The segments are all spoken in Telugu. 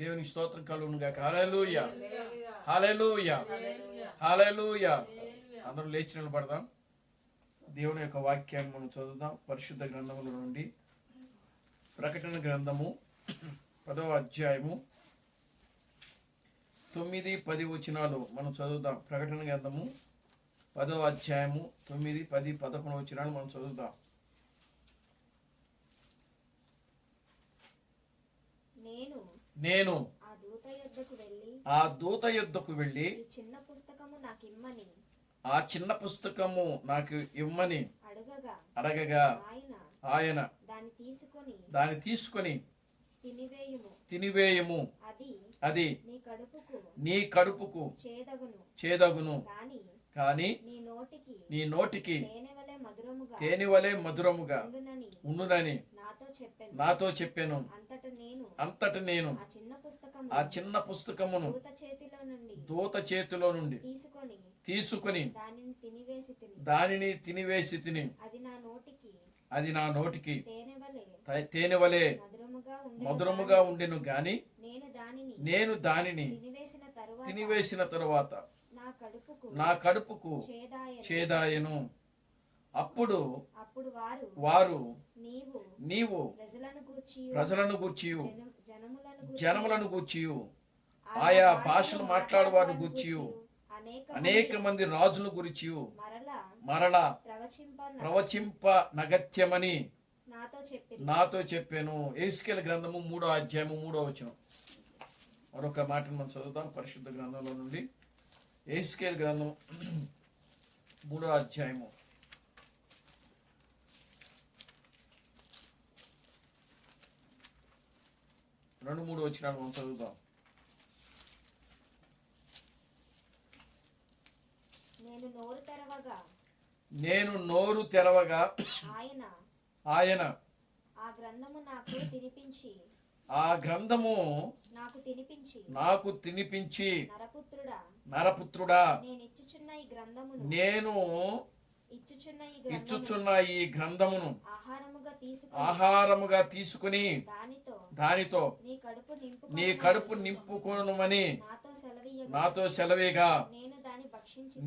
దేవునికి స్తోత్రం కలుగును గాక. హల్లెలూయా, హల్లెలూయా, హల్లెలూయా. అందరూ లేచి నిలబడదాం. దేవుని యొక్క వాక్యాన్ని మనం చదువుదాం. పరిశుద్ధ గ్రంథముల నుండి ప్రకటన గ్రంథము 10వ అధ్యాయము 9, 10 వచనాలు మనం చదువుదాం. ప్రకటన గ్రంథము 10వ అధ్యాయము 9, 10, 11 వచనాలు మనం చదువుదాం. నేను ఆ దూత యొద్దకు వెళ్ళి ఆ చిన్న పుస్తకము నాకు ఇమ్మని అడగగా ఆయన దాన్ని తీసుకొని తినివేయము, అది నీ కడుపుకు చేదగును, కానీ నీ నోటికి తేనెవలే మధురముగా ఉండునని నాతో చెప్పాను. అంతట నేను ఆ చిన్న పుస్తకమును దూత చేతిలో నుండి తీసుకొని దానిని తినివేసి తిని అది నా నోటికి తేనెవలే మధురముగా ఉండెను, గాని నేను దానిని తినివేసిన తరువాత నా కడుపుకు చేదాయెను. అప్పుడు వారు నీవు ప్రజలను గూర్చియు జనములను గూర్చియు ఆయా భాషలు మాట్లాడు వారిని గూర్చియు అనేక మంది రాజుల గురించి మరలా ప్రవచింప నగత్యమని నాతో చెప్పాను. యెహెజ్కేలు గ్రంథము 3వ అధ్యాయము 3వ వచనం. మరొక మాటను మనం చదువుతాం పరిశుద్ధ గ్రంథంలో నుండి. యెహెజ్కేలు గ్రంథం 3వ అధ్యాయము 2-3 వచనాలు మనం చదువుతాం. నేను నోరు తెరవగా ఆయన ఆ గ్రంథము నాకు తినిపించి నరపుత్రుడా, నేను ఇచ్చుచున్న ఈ గ్రంథమును ఆహారముగా తీసుకుని దానితో నీ కడుపు నింపుకొనుమని నాతో సెలవేగా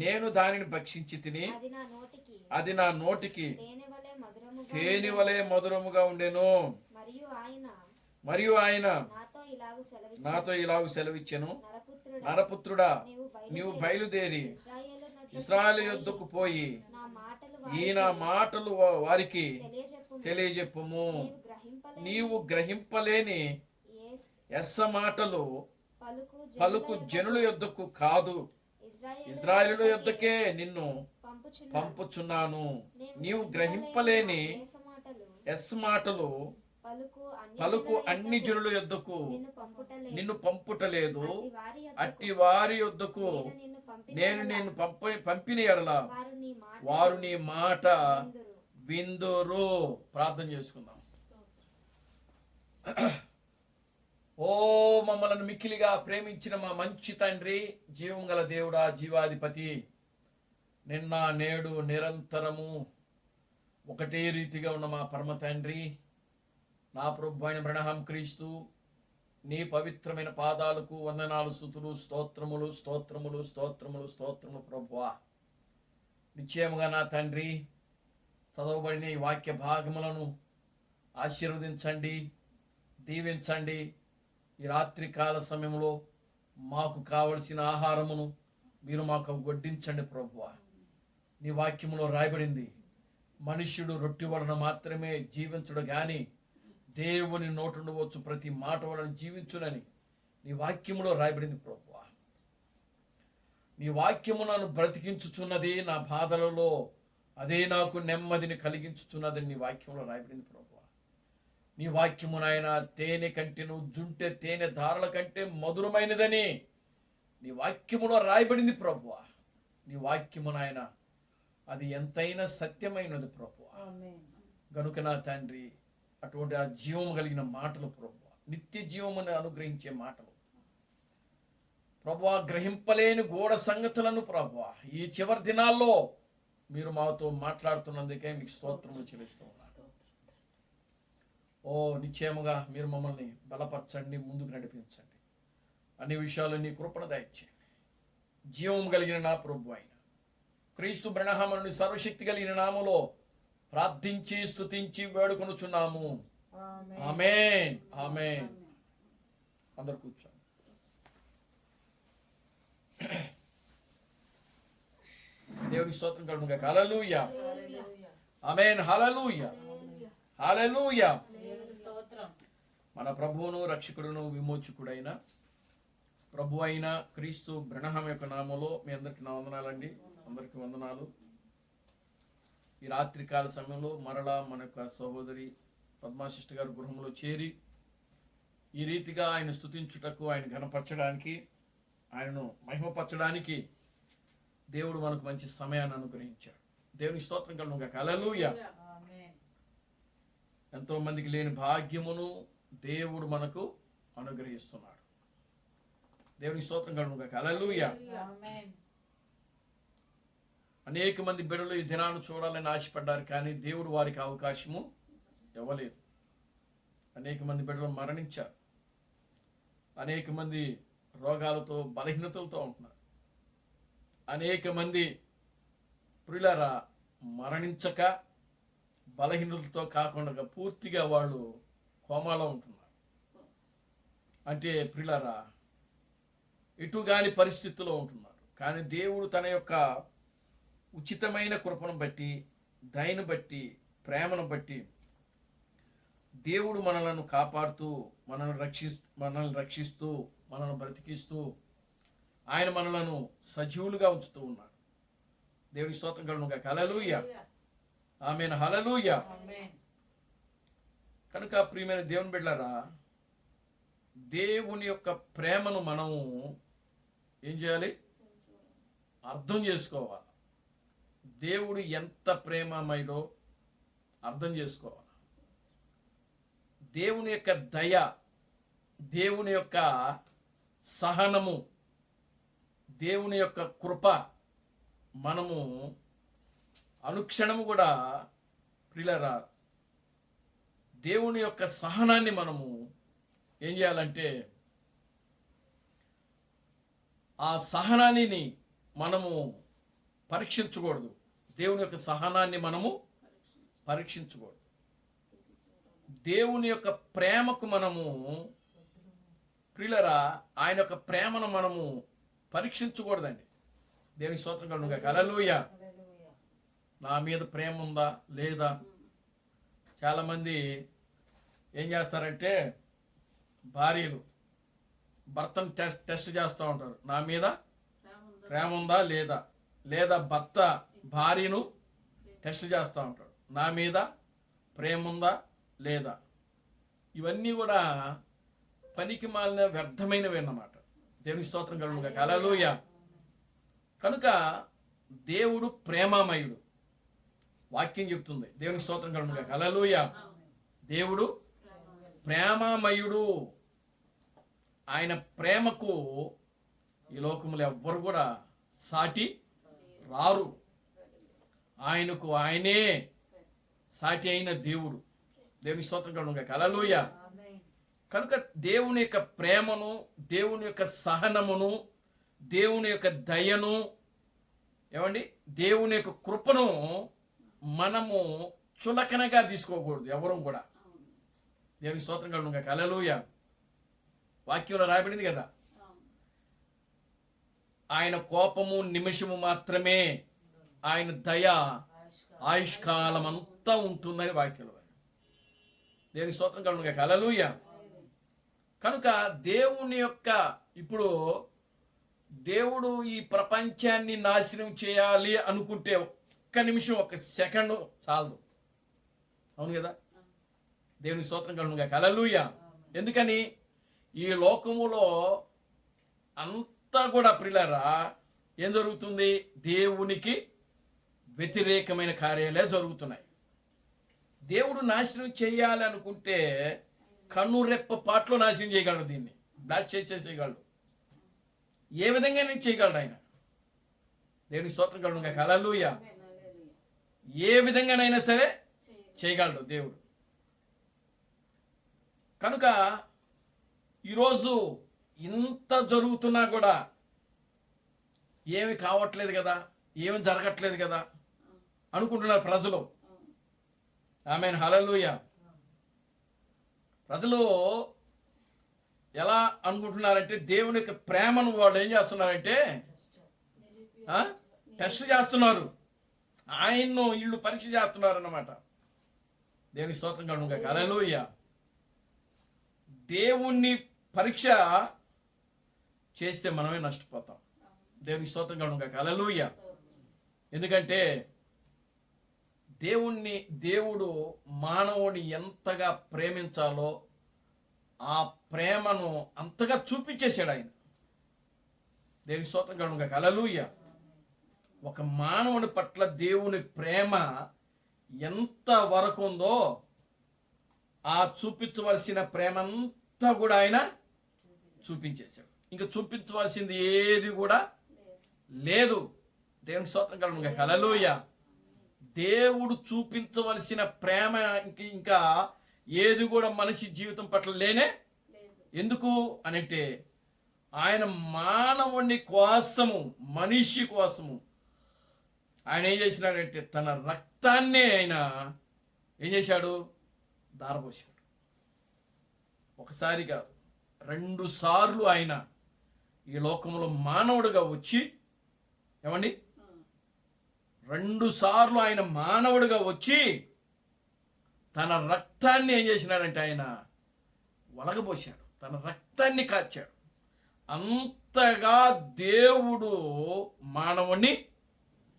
నేను దానిని భక్షించి తిని అది నా నోటికి తేనెవలే మధురముగా ఉండెను. మరియు ఆయన నాతో ఇలాగు సెలవిచ్చెను, నరపుత్రుడా, నీవు బయలుదేరి ఇశ్రాయేలు యొద్దకు పోయి ఈ నా మాటలు వారికి తెలియజెప్పుము. నీవు గ్రహింపలేని ఎస్స మాటలు పలుకు జనుల యొద్దకు కాదు, ఇశ్రాయేలు యొద్దకే నిన్ను పంపుచున్నాను. నీవు గ్రహింపలేని ఎస్ మాటలు పలుకు అన్ని జనుల యొద్దకు నిన్ను పంపుటలేదు. అట్టి వారి యొద్దకు నేను పంపిన ఎడల వారు నీ మాట విందురు. ప్రార్థన చేసుకుందాం. ఓ మమ్మలను మిక్కిలిగా ప్రేమించిన మా మంచి తండ్రి, జీవం గల దేవుడా, జీవాధిపతి, నిన్న నేడు నిరంతరము ఒకటే రీతిగా ఉన్న మా పరమ తండ్రి, నా ప్రభు అయిన బ్రహ్మ క్రీస్తు నీ పవిత్రమైన పాదాలకు వందనాలు, స్తుతులు, స్తోత్రములు స్తోత్రములు స్తోత్రములు స్తోత్రములు. ప్రభువా, నిశ్చయముగా నా తండ్రి, చదవబడిన ఈ వాక్య భాగములను ఆశీర్వదించండి, దీవించండి. ఈ రాత్రి కాల సమయంలో మాకు కావలసిన ఆహారమును మీరు మాకు వడ్డించండి. ప్రభువా, నీ వాక్యములో రాయబడింది, మనుష్యుడు రొట్టె వలన మాత్రమే జీవించుడు గాని దేవుని నోటి వచ్చు ప్రతి మాట వలన జీవించునని నీ వాక్యములో రాయబడింది. ప్రభువా, నీ వాక్యము నన్ను బ్రతికించుచున్నది, నా బాధలలో అదే నాకు నెమ్మదిని కలిగించుచున్నదని నీ వాక్యంలో రాయబడింది. ప్రభువా, నీ వాక్యము నాయన తేనె కంటెను జుంటె తేనె ధారల కంటే మధురమైనదని నీ వాక్యములో రాయబడింది. ప్రభువా, నీ వాక్యము నాయన అది ఎంతైనా సత్యమైనది. ప్రభువా, గనుక నా తండ్రి, అటువంటి ఆ జీవము కలిగిన మాటలు ప్రభువా, నిత్య జీవమును అనుగ్రహించే మాటలు ప్రభువా, గ్రహింపలేని గూఢ సంగతులను ప్రభువా ఈ చివరి దినాల్లో మీరు మాతో మాట్లాడుతున్నందుకే మీకు స్తోత్రములు చెల్లిస్తున్నాను. ఓ నిశ్చయముగా మీరు మమ్మల్ని బలపరచండి, ముందుకు నడిపించండి. అన్ని విషయాలు నీ కృపణ దయచేయండి. జీవం కలిగిన నా ప్రభు అయిన క్రీస్తు బ్రహ్మనుని సర్వశక్తి కలిగిన నామములో ప్రార్థించి స్తుతించి వేడుకొనుచున్నాము. ఆమేన్. ఆమేన్. అందరు కూర్చోండి. దేవునికి స్తోత్రం కలుగును. హల్లెలూయా. ఆమేన్. హల్లెలూయా. హల్లెలూయా. మన ప్రభువును రక్షకుడును విమోచకుడైన ప్రభు అయిన క్రీస్తు బ్రహ్మ యొక్క నామములో మీ అందరికి నా వందనాలండి. అందరికి వందనాలు. ఈ రాత్రికాల సమయంలో మరలా మన యొక్క సహోదరి పద్మాశిష్ట గారి గృహంలో చేరి ఈ రీతిగా ఆయన స్తుతించుటకు, ఆయన ఘనపరచడానికి, ఆయనను మహిమపరచడానికి దేవుడు మనకు మంచి సమయాన్ని అనుగ్రహించాడు. దేవుని స్తోత్రం కలుగును. హల్లెలూయా. ఎంతో మందికి లేని భాగ్యమును దేవుడు మనకు అనుగ్రహిస్తున్నాడు. దేవుని స్తోత్రం కలుగును. హల్లెలూయా. అనేక మంది బిడ్డలు ఈ దినాన్ని చూడాలని ఆశపడ్డారు, కానీ దేవుడు వారికి అవకాశము ఇవ్వలేదు. అనేక మంది బిడ్డలు మరణించారు. అనేక మంది రోగాలతో బలహీనతలతో ఉంటున్నారు. అనేక మంది ప్రియులారా మరణించక బలహీనతలతో కాకుండా పూర్తిగా వాళ్ళు కోమాలో ఉంటున్నారు. అంటే ప్రియులారా ఎటుగాని పరిస్థితుల్లో ఉంటున్నారు. కానీ దేవుడు తన యొక్క ఉచితమైన కృపను బట్టి, దయను బట్టి, ప్రేమను బట్టి దేవుడు మనలను కాపాడుతూ, మనల్ని రక్షిస్తూ, మనల్ని బ్రతికిస్తూ, ఆయన మనలను సజీవులుగా ఉంచుతూ ఉన్నాడు. దేవుని స్తోత్రం కలుగును. హల్లెలూయా. ఆమేన్. హల్లెలూయా. కనుక ప్రియమైన దేవుని బిడ్డలారా, దేవుని యొక్క ప్రేమను మనము ఏం చేయాలి? అర్థం చేసుకోవాలి. దేవుడు ఎంత ప్రేమమయుడో అర్థం చేసుకోవాలి. దేవుని యొక్క దయ, దేవుని యొక్క సహనము, దేవుని యొక్క కృప మనము అనుక్షణము కూడా ప్రియులారా దేవుని యొక్క సహనాన్ని మనము ఏం చేయాలంటే ఆ సహనాన్ని మనము పరీక్షించకూడదు. దేవుని యొక్క సహనాన్ని మనము పరీక్షించకూడదు. దేవుని యొక్క ప్రేమకు మనము ప్రియులరా ఆయన యొక్క ప్రేమను మనము పరీక్షించకూడదండి. దేవుని స్తోత్రం కలుగును. హల్లెలూయా. నా మీద ప్రేమ ఉందా లేదా? చాలామంది ఏం చేస్తారంటే భార్యలు భర్తను టెస్ట్ చేస్తూ ఉంటారు. నా మీద ప్రేమ ఉందా లేదా? లేదా భర్త భార్యను టెస్ట్ చేస్తూ ఉంటాడు. నా మీద ప్రేమ ఉందా లేదా? ఇవన్నీ కూడా పనికి మాలిన వ్యర్థమైనవి అన్నమాట. దేవుని స్తోత్రం కలుగును. హల్లెలూయా. కనుక దేవుడు ప్రేమామయుడు. వాక్యం చెప్తుంది. దేవుని స్తోత్రం కలుగును. హల్లెలూయా. దేవుడు ప్రేమామయుడు. ఆయన ప్రేమకు ఈ లోకములు ఎవ్వరు కూడా సాటి రారు. ఆయనకు ఆయనే సాటి అయిన దేవుడు. దేవుని స్తోత్రం కలుగును. హల్లెలూయా. కనుక దేవుని యొక్క ప్రేమను, దేవుని యొక్క సహనమును, దేవుని యొక్క దయను, ఏమండి దేవుని యొక్క కృపను మనము చులకనగా తీసుకోకూడదు ఎవరు కూడా. దేవుని స్తోత్రం కలుగును. హల్లెలూయా. వాక్యంలో రాయబడింది కదా, ఆయన కోపము నిమిషము మాత్రమే, ఆయన దయ ఆయుష్కాలం అంతా ఉంటుందని వాక్యంలో. దేవుని స్తోత్రం కలుగును. హల్లెలూయా. కనుక దేవుని యొక్క ఇప్పుడు దేవుడు ఈ ప్రపంచాన్ని నాశనం చేయాలి అనుకుంటే ఒక్క నిమిషం, ఒక సెకండ్ చాలదు. అవును కదా? దేవుని స్తోత్రం కలుగును. హల్లెలూయా. ఎందుకని? ఈ లోకములో అంతా కూడా ప్రియులారా ఏం జరుగుతుంది? దేవునికి వ్యతిరేకమైన కార్యాలే జరుగుతున్నాయి. దేవుడు నాశనం చేయాలి అనుకుంటే కన్నురెప్ప పాటలో నాశనం చేయగలడు. దీన్ని బ్లాక్ చేసేయగలడు. ఏ విధంగా నేను చేయగలడు ఆయన. దేవుని స్తోత్రం కలుగును. హల్లెలూయా. ఏ విధంగానైనా సరే చేయగలడు దేవుడు. కనుక ఈరోజు ఇంత జరుగుతున్నా కూడా ఏమి కావట్లేదు కదా, ఏమి జరగట్లేదు కదా అనుకుంటున్నారు ప్రజలు. ఆమేన్, హల్లెలూయా. ప్రజలు ఎలా అనుకుంటున్నారంటే దేవుని యొక్క ప్రేమను వాళ్ళు ఏం చేస్తున్నారంటే టెస్ట్ చేస్తున్నారు, ఆయన్ను వీళ్ళు పరీక్ష చేస్తున్నారు అన్నమాట. దేవుని స్తోత్రం కలుగును. హల్లెలూయా. దేవుణ్ణి పరీక్ష చేస్తే మనమే నష్టపోతాం. దేవునికి స్తోత్రం కలుగును. హల్లెలూయా. ఎందుకంటే దేవుడు మానవుని ఎంతగా ప్రేమించాలో ఆ ప్రేమను అంతగా చూపించేశాడు ఆయన. దేవునికి స్తోత్రం కలుగును. హల్లెలూయా. ఒక మానవుని పట్ల దేవుని ప్రేమ ఎంత వరకు ఉందో ఆ చూపించవలసిన ప్రేమ అంతా కూడా ఆయన చూపించేశాడు. ఇంకా చూపించవలసింది ఏది కూడా లేదు. దేవునికి స్తోత్రం కలుగును. హల్లెలూయా. దేవుడు చూపించవలసిన ప్రేమ ఇంకా ఏది కూడా మనిషి జీవితం పట్ల లేనే. ఎందుకు అనంటే ఆయన మానవుని కోసము, మనిషి కోసము ఆయన ఏం చేసినాడంటే తన రక్తాన్నే ఆయన ఏం చేశాడు, దారపోసాడు. ఒకసారి కాదు, 2 సార్లు ఆయన ఈ లోకంలో మానవుడిగా వచ్చి, ఏమండి, 2 సార్లు ఆయన మానవుడిగా వచ్చి తన రక్తాన్ని ఏం చేసినాడంటే ఆయన ఒలగబోసాడు, తన రక్తాన్ని కాచాడు. అంతగా దేవుడు మానవుణ్ణి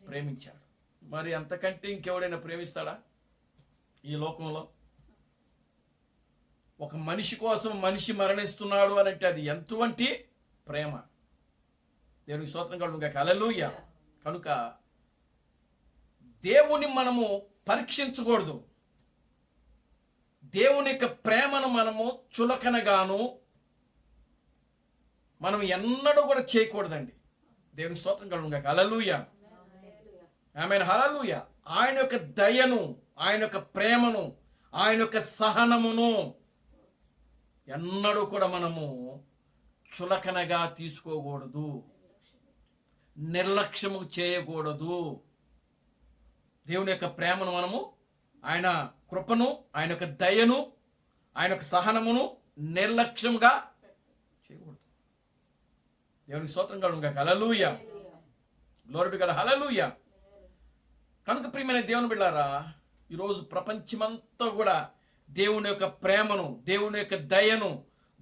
ప్రేమించాడు. మరి అంతకంటే ఇంకెవడైనా ప్రేమిస్తాడా ఈ లోకంలో? ఒక మనిషి కోసం మనిషి మరణిస్తున్నాడు అని అంటే అది ఎంతవంటి ప్రేమ. దేవునికి స్తోత్రం కలుగును. హల్లెలూయా. కనుక దేవుని మనము పరీక్షించకూడదు. దేవుని యొక్క ప్రేమను మనము చులకనగాను మనం ఎన్నడూ కూడా చేయకూడదండి. దేవునికి స్తోత్రం కలుగును. హల్లెలూయా. ఆమేన్, హల్లెలూయా. ఆయన యొక్క దయను, ఆయన యొక్క ప్రేమను, ఆయన యొక్క సహనమును ఎన్నడూ కూడా మనము చులకనగా తీసుకోకూడదు, నిర్లక్ష్యము చేయకూడదు. దేవుని యొక్క ప్రేమను మనము, ఆయన కృపను, ఆయన యొక్క దయను, ఆయన యొక్క సహనమును నిర్లక్ష్యంగా చేయకూడదు. దేవునికి స్తోత్రం కలుగును. Hallelujah. Glory to God. Hallelujah. కనుక ప్రియమైన దేవుని బిడ్డలారా, ఈరోజు ప్రపంచమంతా కూడా దేవుని యొక్క ప్రేమను, దేవుని యొక్క దయను,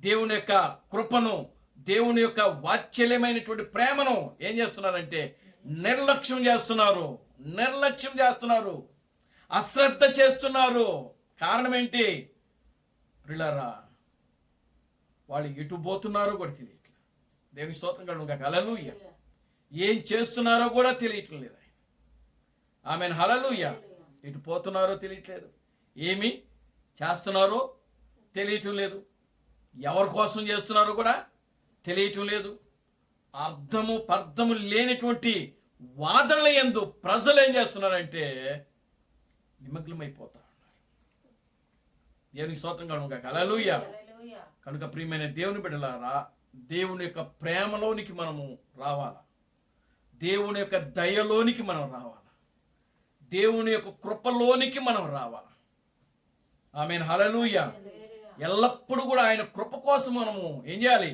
దేవుని యొక్క కృపను, దేవుని యొక్క వాత్సల్యమైనటువంటి ప్రేమను ఏం చేస్తున్నారంటే నిర్లక్ష్యం చేస్తున్నారు, అశ్రద్ధ చేస్తున్నారు. కారణం ఏంటి ప్రియులారా? వాళ్ళు ఎటు పోతున్నారో కూడా తెలియట్లేదు. దేవుని స్తోత్రం కలుగును. హల్లెలూయా. ఏం చేస్తున్నారో కూడా తెలియటం లేదు. ఆమేన్, హల్లెలూయా. ఎటు పోతున్నారో తెలియట్లేదు, ఏమి చేస్తున్నారో తెలియటం లేదు, ఎవరి కోసం చేస్తున్నారో కూడా తెలియటం లేదు. పర్థము లేనటువంటి వాదనల యందు ప్రజలు ఏం చేస్తున్నారంటే నిమగ్నమైపోతా ఉన్నారు. దేవునికి స్తోత్రం కలుగును. హల్లెలూయా. కనుక ప్రియమైన దేవుని బిడ్డలారా, దేవుని యొక్క ప్రేమలోనికి మనము రావాలా, దేవుని యొక్క దయలోనికి మనం రావాలా, దేవుని యొక్క కృపలోనికి మనం రావాలి. ఆమేన్, హల్లెలూయా. ఎల్లప్పుడూ కూడా ఆయన కృప కోసం మనము ఏం చేయాలి?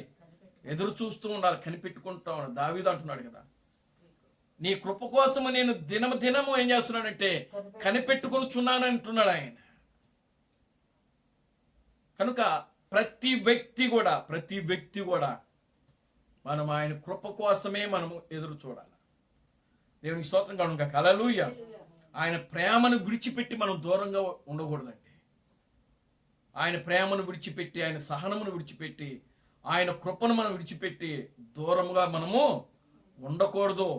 ఎదురు చూస్తూ ఉండాలి, కనిపెట్టుకుంటూ ఉండాలి. దావీదు అంటున్నాడు కదా, నీ కృప కోసము నేను దినము ఏం చేస్తున్నాడంటే కనిపెట్టుకునిచున్నాను అంటున్నాడు ఆయన. కనుక ప్రతి వ్యక్తి కూడా మనం ఆయన కృప కోసమే మనము ఎదురు చూడాలి. దేవునికి స్తోత్రం కలుగును. హల్లెలూయా. ఆయన ప్రేమను విడిచిపెట్టి మనం దూరంగా ఉండకూడదండి. ఆయన ప్రేమను విడిచిపెట్టి, ఆయన సహనమును విడిచిపెట్టి, ఆయన కృపను మనం విడిచిపెట్టి దూరంగా మనము ఉండకూడదు.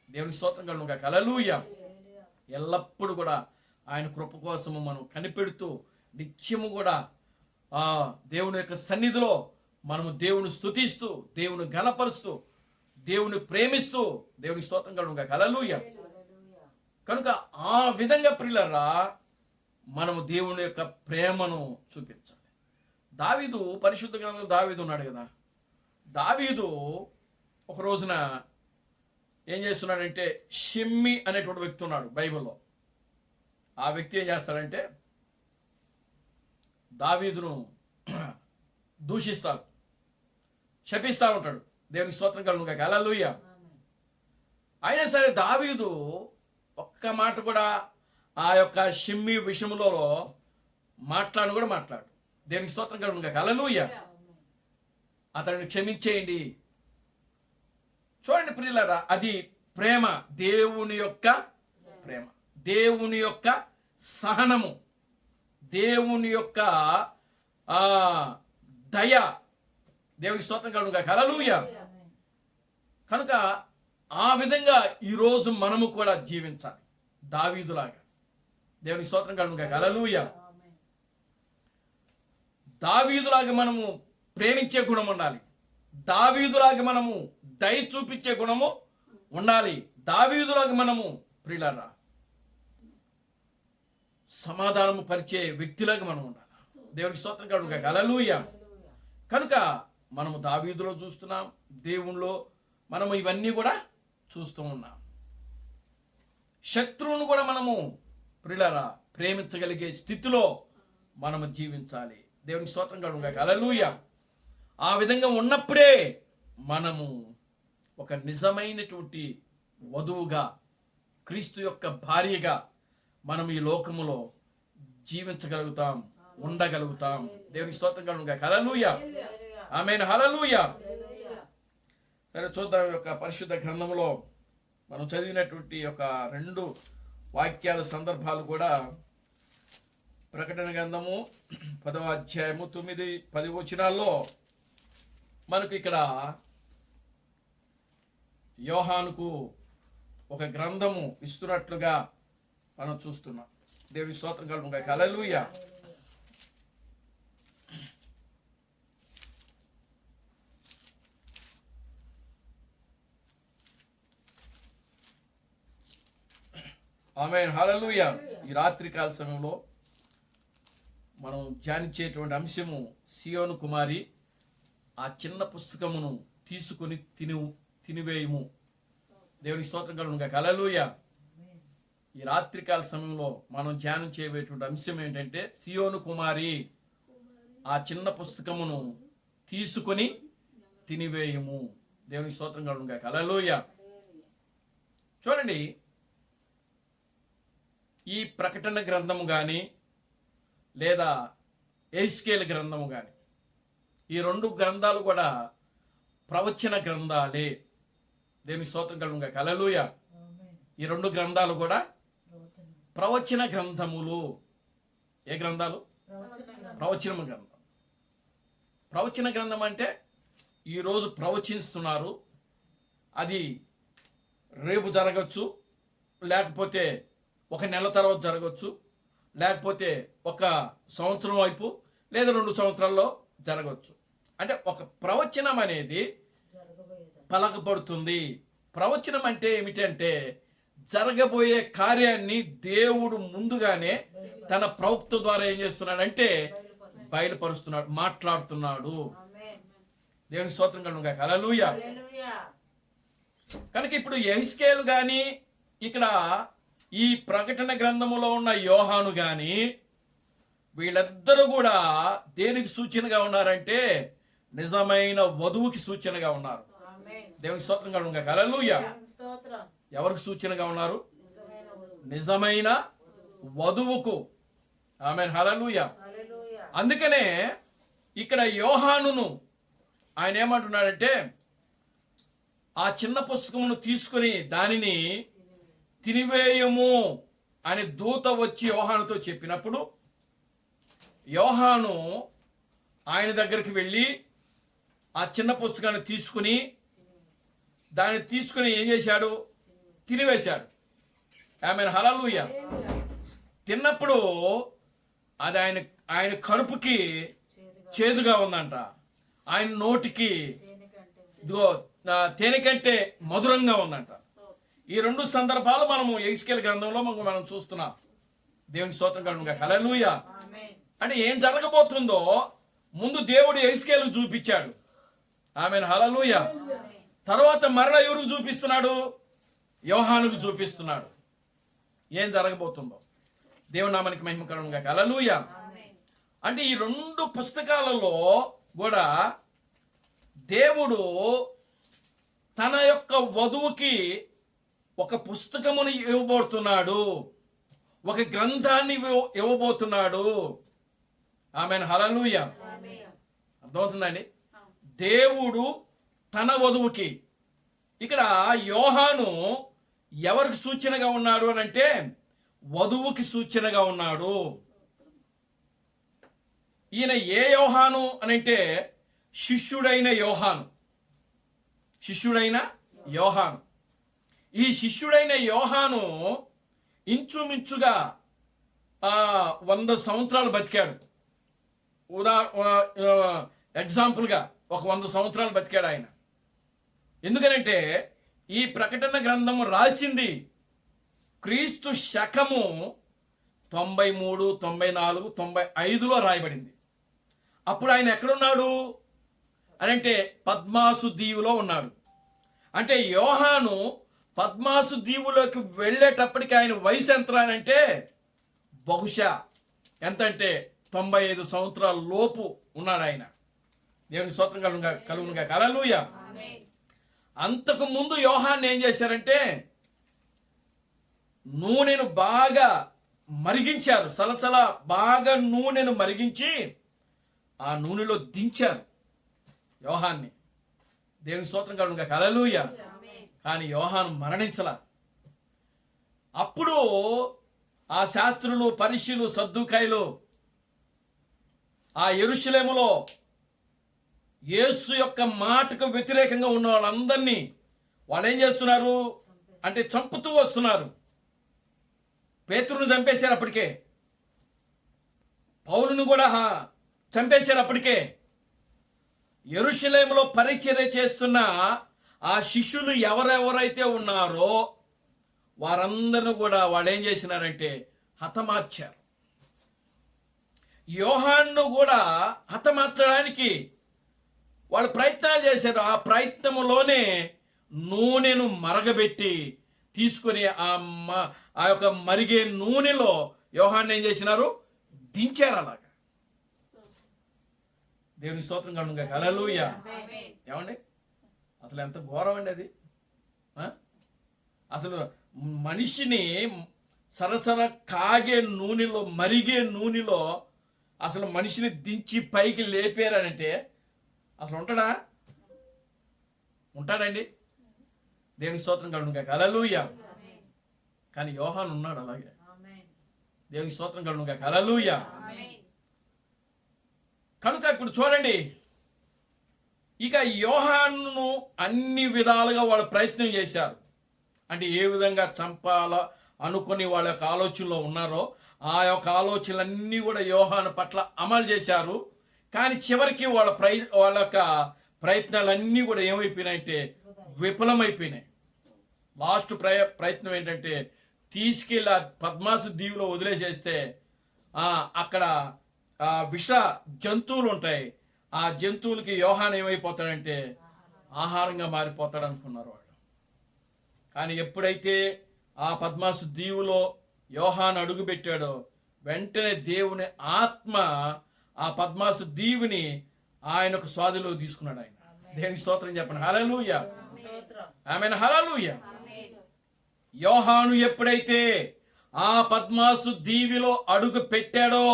దేవునికి స్తోత్రం కలుగును. హల్లెలూయా. ఎల్లప్పుడూ కూడా ఆయన కృప కోసము మనం కనిపెడుతూ నిత్యము కూడా దేవుని యొక్క సన్నిధిలో మనము దేవుని స్తుతిస్తూ, దేవుని ఘనపరుస్తూ, దేవుని ప్రేమిస్తూ, దేవునికి స్తోత్రం కలుగును. హల్లెలూయా. కనుక ఆ విధంగా ప్రియులారా మనము దేవుని యొక్క ప్రేమను చూపించాలి. దావీదు, పరిశుద్ధ గ్రంథంలో దావీదు ఉన్నాడు కదా, దావీదు ఒక రోజున ఏం చేస్తున్నాడంటే షిమ్మి అనేటువంటి వ్యక్తి ఉన్నాడు బైబిల్లో. ఆ వ్యక్తి ఏం చేస్తాడంటే దావీదును దూషిస్తాడు, శపిస్తూ ఉంటాడు. దేవునికి స్తోత్రం కలుగును గాక. హల్లెలూయా. అయినా సరే దావీదు ఒక్క మాట కూడా ఆ యొక్క షిమ్మి విషయంలో మాట్లాడు. దేవునికి స్తోత్రం కలుగును గాక. హల్లెలూయా. అతనిని క్షమించేయండి. చూడండి ప్రియులారా, అది ప్రేమ, దేవుని యొక్క ప్రేమ, దేవుని యొక్క సహనము, దేవుని యొక్క దయ. దేవునికి స్తోత్రం కలుగును గాక. హల్లెలూయా. కనుక ఆ విధంగా ఈరోజు మనము కూడా జీవించాలి దావీదులాగా. దేవునికి స్తోత్రం కలుగును గాక. హల్లెలూయా. దావీదులాగా మనము ప్రేమించే గుణం ఉండాలి. దావీదులాగా మనము దయ చూపించే గుణము ఉండాలి. దావీదులాగా మనము ప్రియులారా సమాధానము పరిచే వ్యక్తిలాగా మనం ఉండాలి. దేవునికి స్తోత్రం కలుగును గాక. హల్లెలూయా. కనుక మనము దావీదులో చూస్తున్నాం, దేవునిలో మనము ఇవన్నీ కూడా చూస్తూ ఉన్నాం. శత్రువును కూడా మనము ప్రియులారా ప్రేమించగలిగే స్థితిలో మనము జీవించాలి. దేవునికి స్తోత్రం కలుగును గాక. హల్లెలూయా. ఆ విధంగా ఉన్నప్పుడే మనము ఒక నిజమైనటువంటి వధువుగా, క్రీస్తు యొక్క భార్యగా మనం ఈ లోకములో జీవించగలుగుతాం, ఉండగలుగుతాం. దేవునికి స్తోత్రం కలుగును గాక. హల్లెలూయా. ఆమేన్. హల్లెలూయా. సరే చూద్దాం. ఈ యొక్క పరిశుద్ధ గ్రంథంలో మనం చదివినటువంటి ఒక 2 వాక్యాల సందర్భాలు కూడా ప్రకటన గ్రంథము 10వ అధ్యాయము 9-10 వచనాల్లో మనకు ఇక్కడ యోహానుకు ఒక గ్రంథము ఇస్తున్నట్లుగా మనం చూస్తున్నాం. దేవుని స్తోత్రం కలుగును గాక. హల్లెలూయా. ఆమేన్. హల్లెలూయా. ఈ రాత్రికాల సమయంలో మనం ధ్యానించేటువంటి అంశము సియోను కుమారి ఆ చిన్న పుస్తకమును తీసుకొని తినివేయము. దేవునికి స్తోత్రం కలుగును గాక. హల్లెలూయా. ఈ రాత్రికాల సమయంలో మనం ధ్యానం చేయబోయేటువంటి అంశం ఏంటంటే సియోను కుమారి ఆ చిన్న పుస్తకమును తీసుకొని తినివేయము. దేవునికి స్తోత్రం కలుగును గాక. హల్లెలూయా. చూడండి, ఈ ప్రకటన గ్రంథము కానీ లేదా ఎహెజ్కేలు గ్రంథము కానీ, ఈ 2 గ్రంథాలు కూడా ప్రవచన గ్రంథాలే. దేవునికి స్తోత్రం కలుగును గాక. హల్లెలూయా. ఈ 2 గ్రంథాలు కూడా ప్రవచన గ్రంథములు. ఏ గ్రంథాలు? ప్రవచన గ్రంథం. ప్రవచన గ్రంథం అంటే ఈరోజు ప్రవచిస్తున్నారు, అది రేపు జరగచ్చు, లేకపోతే ఒక నెల తర్వాత జరగచ్చు, లేకపోతే ఒక సంవత్సరం వైపు లేదా 2 సంవత్సరాల్లో జరగవచ్చు. అంటే ఒక ప్రవచనం అనేది పలకబడుతుంది. ప్రవచనం అంటే ఏమిటంటే జరగబోయే కార్యాన్ని దేవుడు ముందుగానే తన ప్రవక్త ద్వారా ఏం చేస్తున్నాడంటే బయలుపరుస్తున్నాడు, మాట్లాడుతున్నాడు. దేవునికి స్తోత్రం కలుగును గాక. హల్లెలూయా. కనుక ఇప్పుడు ఎహెజ్కేలు కానీ ఇక్కడ ఈ ప్రకటన గ్రంథములో ఉన్న యోహాను గాని వీళ్ళిద్దరూ కూడా దేనికి సూచనగా ఉన్నారంటే నిజమైన వధువుకి సూచనగా ఉన్నారు. దేవునికి స్తోత్రం కలుగును గాక. హల్లెలూయా. ఎవరికి సూచనగా ఉన్నారు? నిజమైన వధువుకు. ఆమేన్. హల్లెలూయా. అందుకనే ఇక్కడ యోహానును ఆయన ఏమంటున్నాడంటే ఆ చిన్న పుస్తకమును తీసుకుని దానిని తినివేయము అని దూత వచ్చి యోహానుతో చెప్పినప్పుడు యోహాను ఆయన దగ్గరికి వెళ్ళి ఆ చిన్న పుస్తకాన్ని తీసుకుని దాన్ని తీసుకుని ఏం చేశాడు? తినివేశాడు. ఆమేన్. హల్లెలూయా. తిన్నప్పుడు అది ఆయన కడుపుకి చేదుగా ఉందంట, ఆయన నోటికి ఇదిగో తేనె కంటే మధురంగా ఉందంట. ఈ 2 సందర్భాలు మనము ఎహెజ్కేలు గ్రంథంలో మనం చూస్తున్నాం. దేవునికి స్తోత్రం కలుగును గాక. హల్లెలూయా. అంటే ఏం జరగబోతుందో ముందు దేవుడు ఎహెజ్కేలుకు చూపించాడు. ఆమెన్, హల్లెలూయా. తర్వాత మరల ఎవరికి చూపిస్తున్నాడు? యోహానుకు చూపిస్తున్నాడు. ఏం జరగబోతుందో. దేవుని నామానికి మహిమ కలుగును గాక. హల్లెలూయా. అంటే ఈ 2 పుస్తకాలలో కూడా దేవుడు తన యొక్క వధువుకి ఒక పుస్తకముని ఇవ్వబోతున్నాడు, ఒక గ్రంథాన్ని ఇవ్వబోతున్నాడు. ఆమెన్, హల్లెలూయా. అర్థమవుతుందండి? దేవుడు తన వధువుకి. ఇక్కడ యోహాను ఎవరికి సూచనగా ఉన్నాడు అని అంటే వధువుకి సూచనగా ఉన్నాడు. ఈయన ఏ యోహాను అని అంటే శిష్యుడైన యోహాను. శిష్యుడైన యోహాను. ఈ శిష్యుడైన యోహాను ఇంచుమించుగా 100 సంవత్సరాలు బతికాడు. ఎగ్జాంపుల్గా ఒక 100 సంవత్సరాలు బతికాడు ఆయన. ఎందుకనంటే ఈ ప్రకటన గ్రంథము రాసింది క్రీస్తు శకము 93, 94, 95లో రాయబడింది. అప్పుడు ఆయన ఎక్కడున్నాడు అని అంటే పద్మాసు దీవులో ఉన్నాడు. అంటే యోహాను పద్మాసు దీవులోకి వెళ్ళేటప్పటికి ఆయన వయసు ఎంత అంటే బహుశా ఎంతంటే 95 సంవత్సరాల లోపు ఉన్నాడు ఆయన. దేవునికి స్తోత్రం కలుగునుగా. హల్లెలూయా. అంతకు ముందు యోహాన్ని ఏం చేశారంటే నూనెను బాగా మరిగించారు. సలసల బాగా నూనెను మరిగించి ఆ నూనెలో దించారు యోహాన్ని. దేవునికి స్తోత్రం కలుగునుగా. హల్లెలూయా. కానీ యోహాను మరణించలా. అప్పుడు ఆ శాస్త్రులు, పరిశీలు, సద్దూకాయలు ఆ యెరూషలేములో యేసు యొక్క మాటకు వ్యతిరేకంగా ఉన్న వాళ్ళందరినీ వాళ్ళు ఏం చేస్తున్నారు అంటే చంపుతూ వస్తున్నారు. పేతురును చంపేశారు అప్పటికే, పౌలును కూడా చంపేశారు అప్పటికే. యెరూషలేములో పరిచర్య చేస్తున్న ఆ శిష్యులు ఎవరెవరైతే ఉన్నారో వారందరిని కూడా వాళ్ళు ఏం చేసినారంటే హతమార్చారు. యోహాన్ను కూడా హతమార్చడానికి వాళ్ళు ప్రయత్నాలు చేశారు. ఆ ప్రయత్నములోనే నూనెను మరగబెట్టి తీసుకుని ఆ యొక్క మరిగే నూనెలో యోహాన్ని ఏం చేసినారు? దించారు. అలాగా దేవుని స్తోత్రం కలుగునుగా. హల్లెలూయా. ఏమండి అసలు ఎంత ఘోరం అండి అది. అసలు మనిషిని సరసర కాగే నూనెలో, మరిగే నూనెలో అసలు మనిషిని దించి పైకి లేపారనంటే అసలు ఉంటాడండి? దేవుని స్తోత్రం కలుగునుగా. హల్లెలూయా. కానీ యోహాను ఉన్నాడు అలాగే. దేవుని స్తోత్రం కలుగునుగా. హల్లెలూయా. కనుక ఇప్పుడు చూడండి, ఇక యోహాను అన్ని విధాలుగా వాళ్ళు ప్రయత్నం చేశారు. అంటే ఏ విధంగా చంపాలో అనుకుని వాళ్ళ యొక్క ఆలోచనలో ఉన్నారో ఆ యొక్క ఆలోచనలన్నీ కూడా యోహాను పట్ల అమలు చేశారు. కానీ చివరికి వాళ్ళ యొక్క ప్రయత్నాలన్నీ కూడా ఏమైపోయినాయంటే విఫలమైపోయినాయి. లాస్ట్ ప్రయత్నం ఏంటంటే తీసుకెళ్ళి పద్మాసు దీవులో వదిలేసేస్తే అక్కడ విష జంతువులు ఉంటాయి. ఆ జంతువులకి యోహాను ఏమైపోతాడంటే ఆహారంగా మారిపోతాడు అనుకున్నారు వాళ్ళు. కానీ ఎప్పుడైతే ఆ పద్మాసు దీవులో యోహాను అడుగుపెట్టాడో వెంటనే దేవుని ఆత్మ ఆ పద్మాసు దీవుని ఆయనకు స్వాధీనంలో తీసుకున్నాడు. ఆయన దేవునికి స్తోత్రం చెప్పండి. హల్లెలూయా. ఆమేన్, హల్లెలూయా. యోహాను ఎప్పుడైతే ఆ పద్మాసు దీవిలో అడుగు పెట్టాడో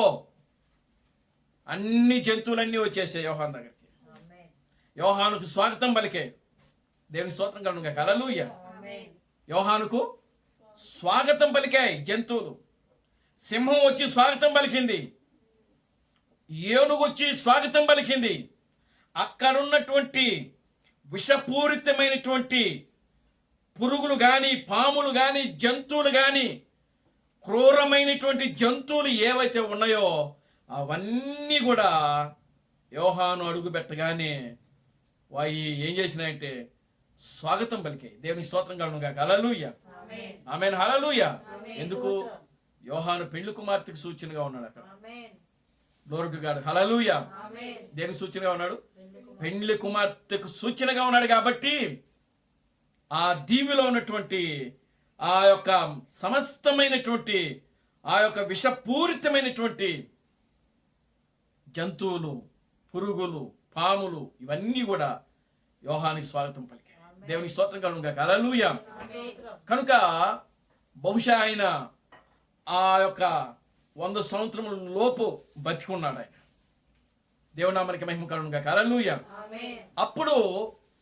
అన్ని జంతువులన్నీ వచ్చేసాయి యోహాను దగ్గరికి. యోహానుకు స్వాగతం పలికాయి. దేవుని స్తోత్రం కలుగునుగా. హల్లెలూయా. యోహానుకు స్వాగతం పలికాయి జంతువులు. సింహం వచ్చి స్వాగతం పలికింది, ఏనుగు వచ్చి స్వాగతం పలికింది. అక్కడున్నటువంటి విషపూరితమైనటువంటి పురుగులు కానీ, పాములు కానీ, జంతువులు కానీ, క్రూరమైనటువంటి జంతువులు ఏవైతే ఉన్నాయో అవన్నీ కూడా యోహాను అడుగు పెట్టగానే వాయి ఏం చేసినాయంటే స్వాగతం పలికాయి. దేవుని స్తోత్రం కలుగునుగా. హల్లెలూయా. ఆమేన్, హల్లెలూయా. ఎందుకు? యోహాను పెళ్లి కుమార్తెకు సూచనగా ఉన్నాడు అక్కడ. Glory to God. హల్లెలూయా. దేనికి సూచనగా ఉన్నాడు? పెండ్లి కుమార్తెకు సూచనగా ఉన్నాడు. కాబట్టి ఆ దీవిలో ఉన్నటువంటి ఆ యొక్క సమస్తమైనటువంటి ఆ యొక్క విషపూరితమైనటువంటి జంతువులు, పురుగులు, పాములు ఇవన్నీ కూడా యోహానికి స్వాగతం పలికాయి. దేవునికి స్తోత్రం కలుగును గాక. హల్లెలూయా. కనుక బహుశా ఆయన ఆ యొక్క 100 సంవత్సరముల లోపు బతికున్నాడు ఆయన. దేవుని నామానికి మహిమ కలుగును గాక. హల్లెలూయా. అప్పుడు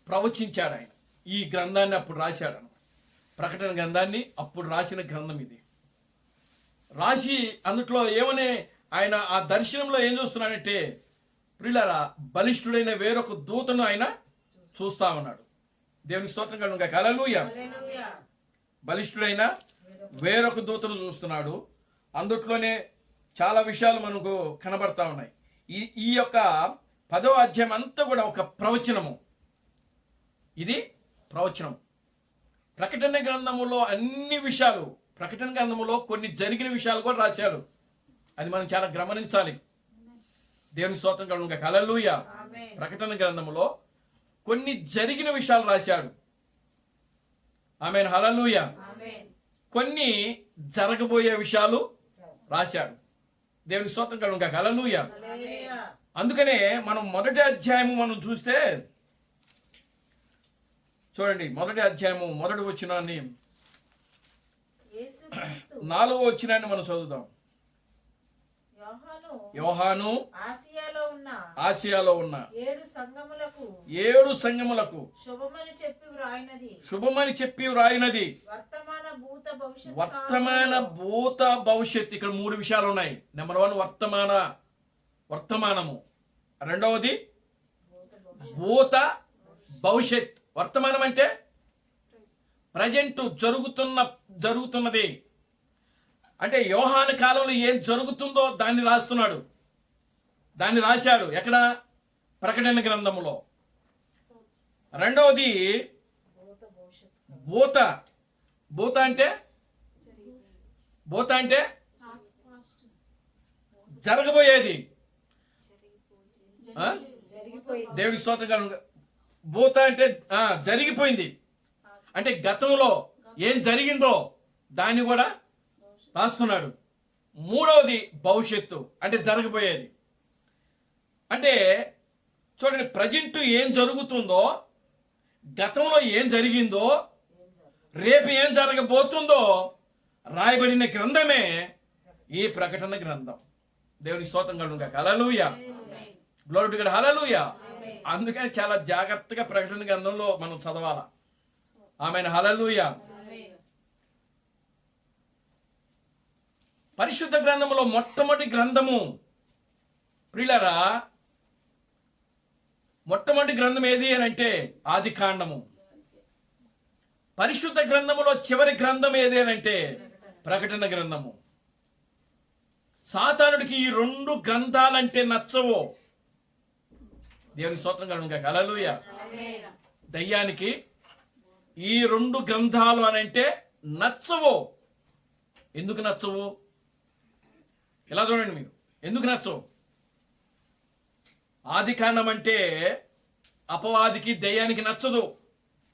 ప్రవచించాడు ఆయన. ఈ గ్రంథాన్ని అప్పుడు రాశాడు అన్నమాట. ప్రకటన గ్రంథాన్ని అప్పుడు రాసిన గ్రంథం ఇది. రాసి అందుట్లో ఏమని ఆయన ఆ దర్శనంలో ఏం చూస్తున్నాడంటే, ప్రియులారా, బలిష్ఠుడైన వేరొక దూతను ఆయన చూస్తా ఉన్నాడు. దేవునికి స్తోత్రం కలుగును గాక. హల్లెలూయా. బలిష్ఠుడైన వేరొక దూతను చూస్తున్నాడు. అందుట్లోనే చాలా విషయాలు మనకు కనబడతా ఉన్నాయి. ఈ యొక్క 10వ అధ్యాయం అంతా కూడా ఒక ప్రవచనము. ఇది ప్రవచనం. ప్రకటన గ్రంథములో అన్ని విషయాలు, ప్రకటన గ్రంథములో కొన్ని జరిగిన విషయాలు కూడా రాశాడు. అది మనం చాలా గమనించాలి. దేవుని స్తోత్రం కలుగును గాక. హల్లెలూయా. ప్రకటన గ్రంథములో కొన్ని జరిగిన విషయాలు రాశాడు. ఆమేన్. హల్లెలూయా. కొన్ని జరగబోయే విషయాలు రాశాడు. దేవుని స్తోత్రం కలుగును గాక. హల్లెలూయా. అందుకనే మనం మొదటి అధ్యాయము మనం చూస్తే చూడండి, మొదటి అధ్యాయము మొదటి వచనాన్ని 4వ వచనాన్ని మనం చదువుదాం. యోహాను ఆసియాలో ఉన్న 7 సంఘములకు శుభమని చెప్పి వ్రాయినది వర్తమాన భూత భవిష్యత్. ఇక్కడ 3 విషయాలు ఉన్నాయి. నెంబర్ 1 వర్తమానము, రెండవది భూత భవిష్యత్. వర్తమానం అంటే ప్రజెంట్ జరుగుతున్నది. అంటే యోహాను కాలంలో ఏం జరుగుతుందో దాన్ని రాస్తున్నాడు. దాన్ని రాశాడు ఎక్కడ? ప్రకటన గ్రంథములో. రెండవది భూత అంటే జరగబోయేది. దేవుని స్తోత్రం. భూత అంటే జరిగిపోయింది. అంటే గతంలో ఏం జరిగిందో దాన్ని కూడా రాస్తున్నాడు. మూడవది భవిష్యత్తు, అంటే జరగబోయేది. అంటే చూడండి, ప్రజెంట్ ఏం జరుగుతుందో, గతంలో ఏం జరిగిందో, రేపు ఏం జరగబోతుందో రాయబడిన గ్రంథమే ఈ ప్రకటన గ్రంథం. దేవుని స్తోత్రం కలుగును గాక. Hallelujah. Glory to God. Hallelujah. అందుకని చాలా జాగ్రత్తగా ప్రకటన గ్రంథంలో మనం చదవాలా. ఆమేన్. హల్లెలూయా. పరిశుద్ధ గ్రంథములో మొట్టమొదటి గ్రంథము, ప్రియులారా, మొట్టమొదటి గ్రంథం ఏది అని అంటే ఆది కాండము. పరిశుద్ధ గ్రంథములో చివరి గ్రంథం ఏది అని అంటే ప్రకటన గ్రంథము. సాతానుడికి ఈ 2 గ్రంథాలంటే నచ్చవు. దేవుని స్తోత్రం కలుగును గాక. హల్లెలూయా. దయ్యానికి ఈ 2 గ్రంథాలు అని అంటే నచ్చవు. ఎందుకు నచ్చవు? ఇలా చూడండి మీరు, ఎందుకు నచ్చవు? ఆది కాండం అంటే అపవాదికి దయ్యానికి నచ్చదు.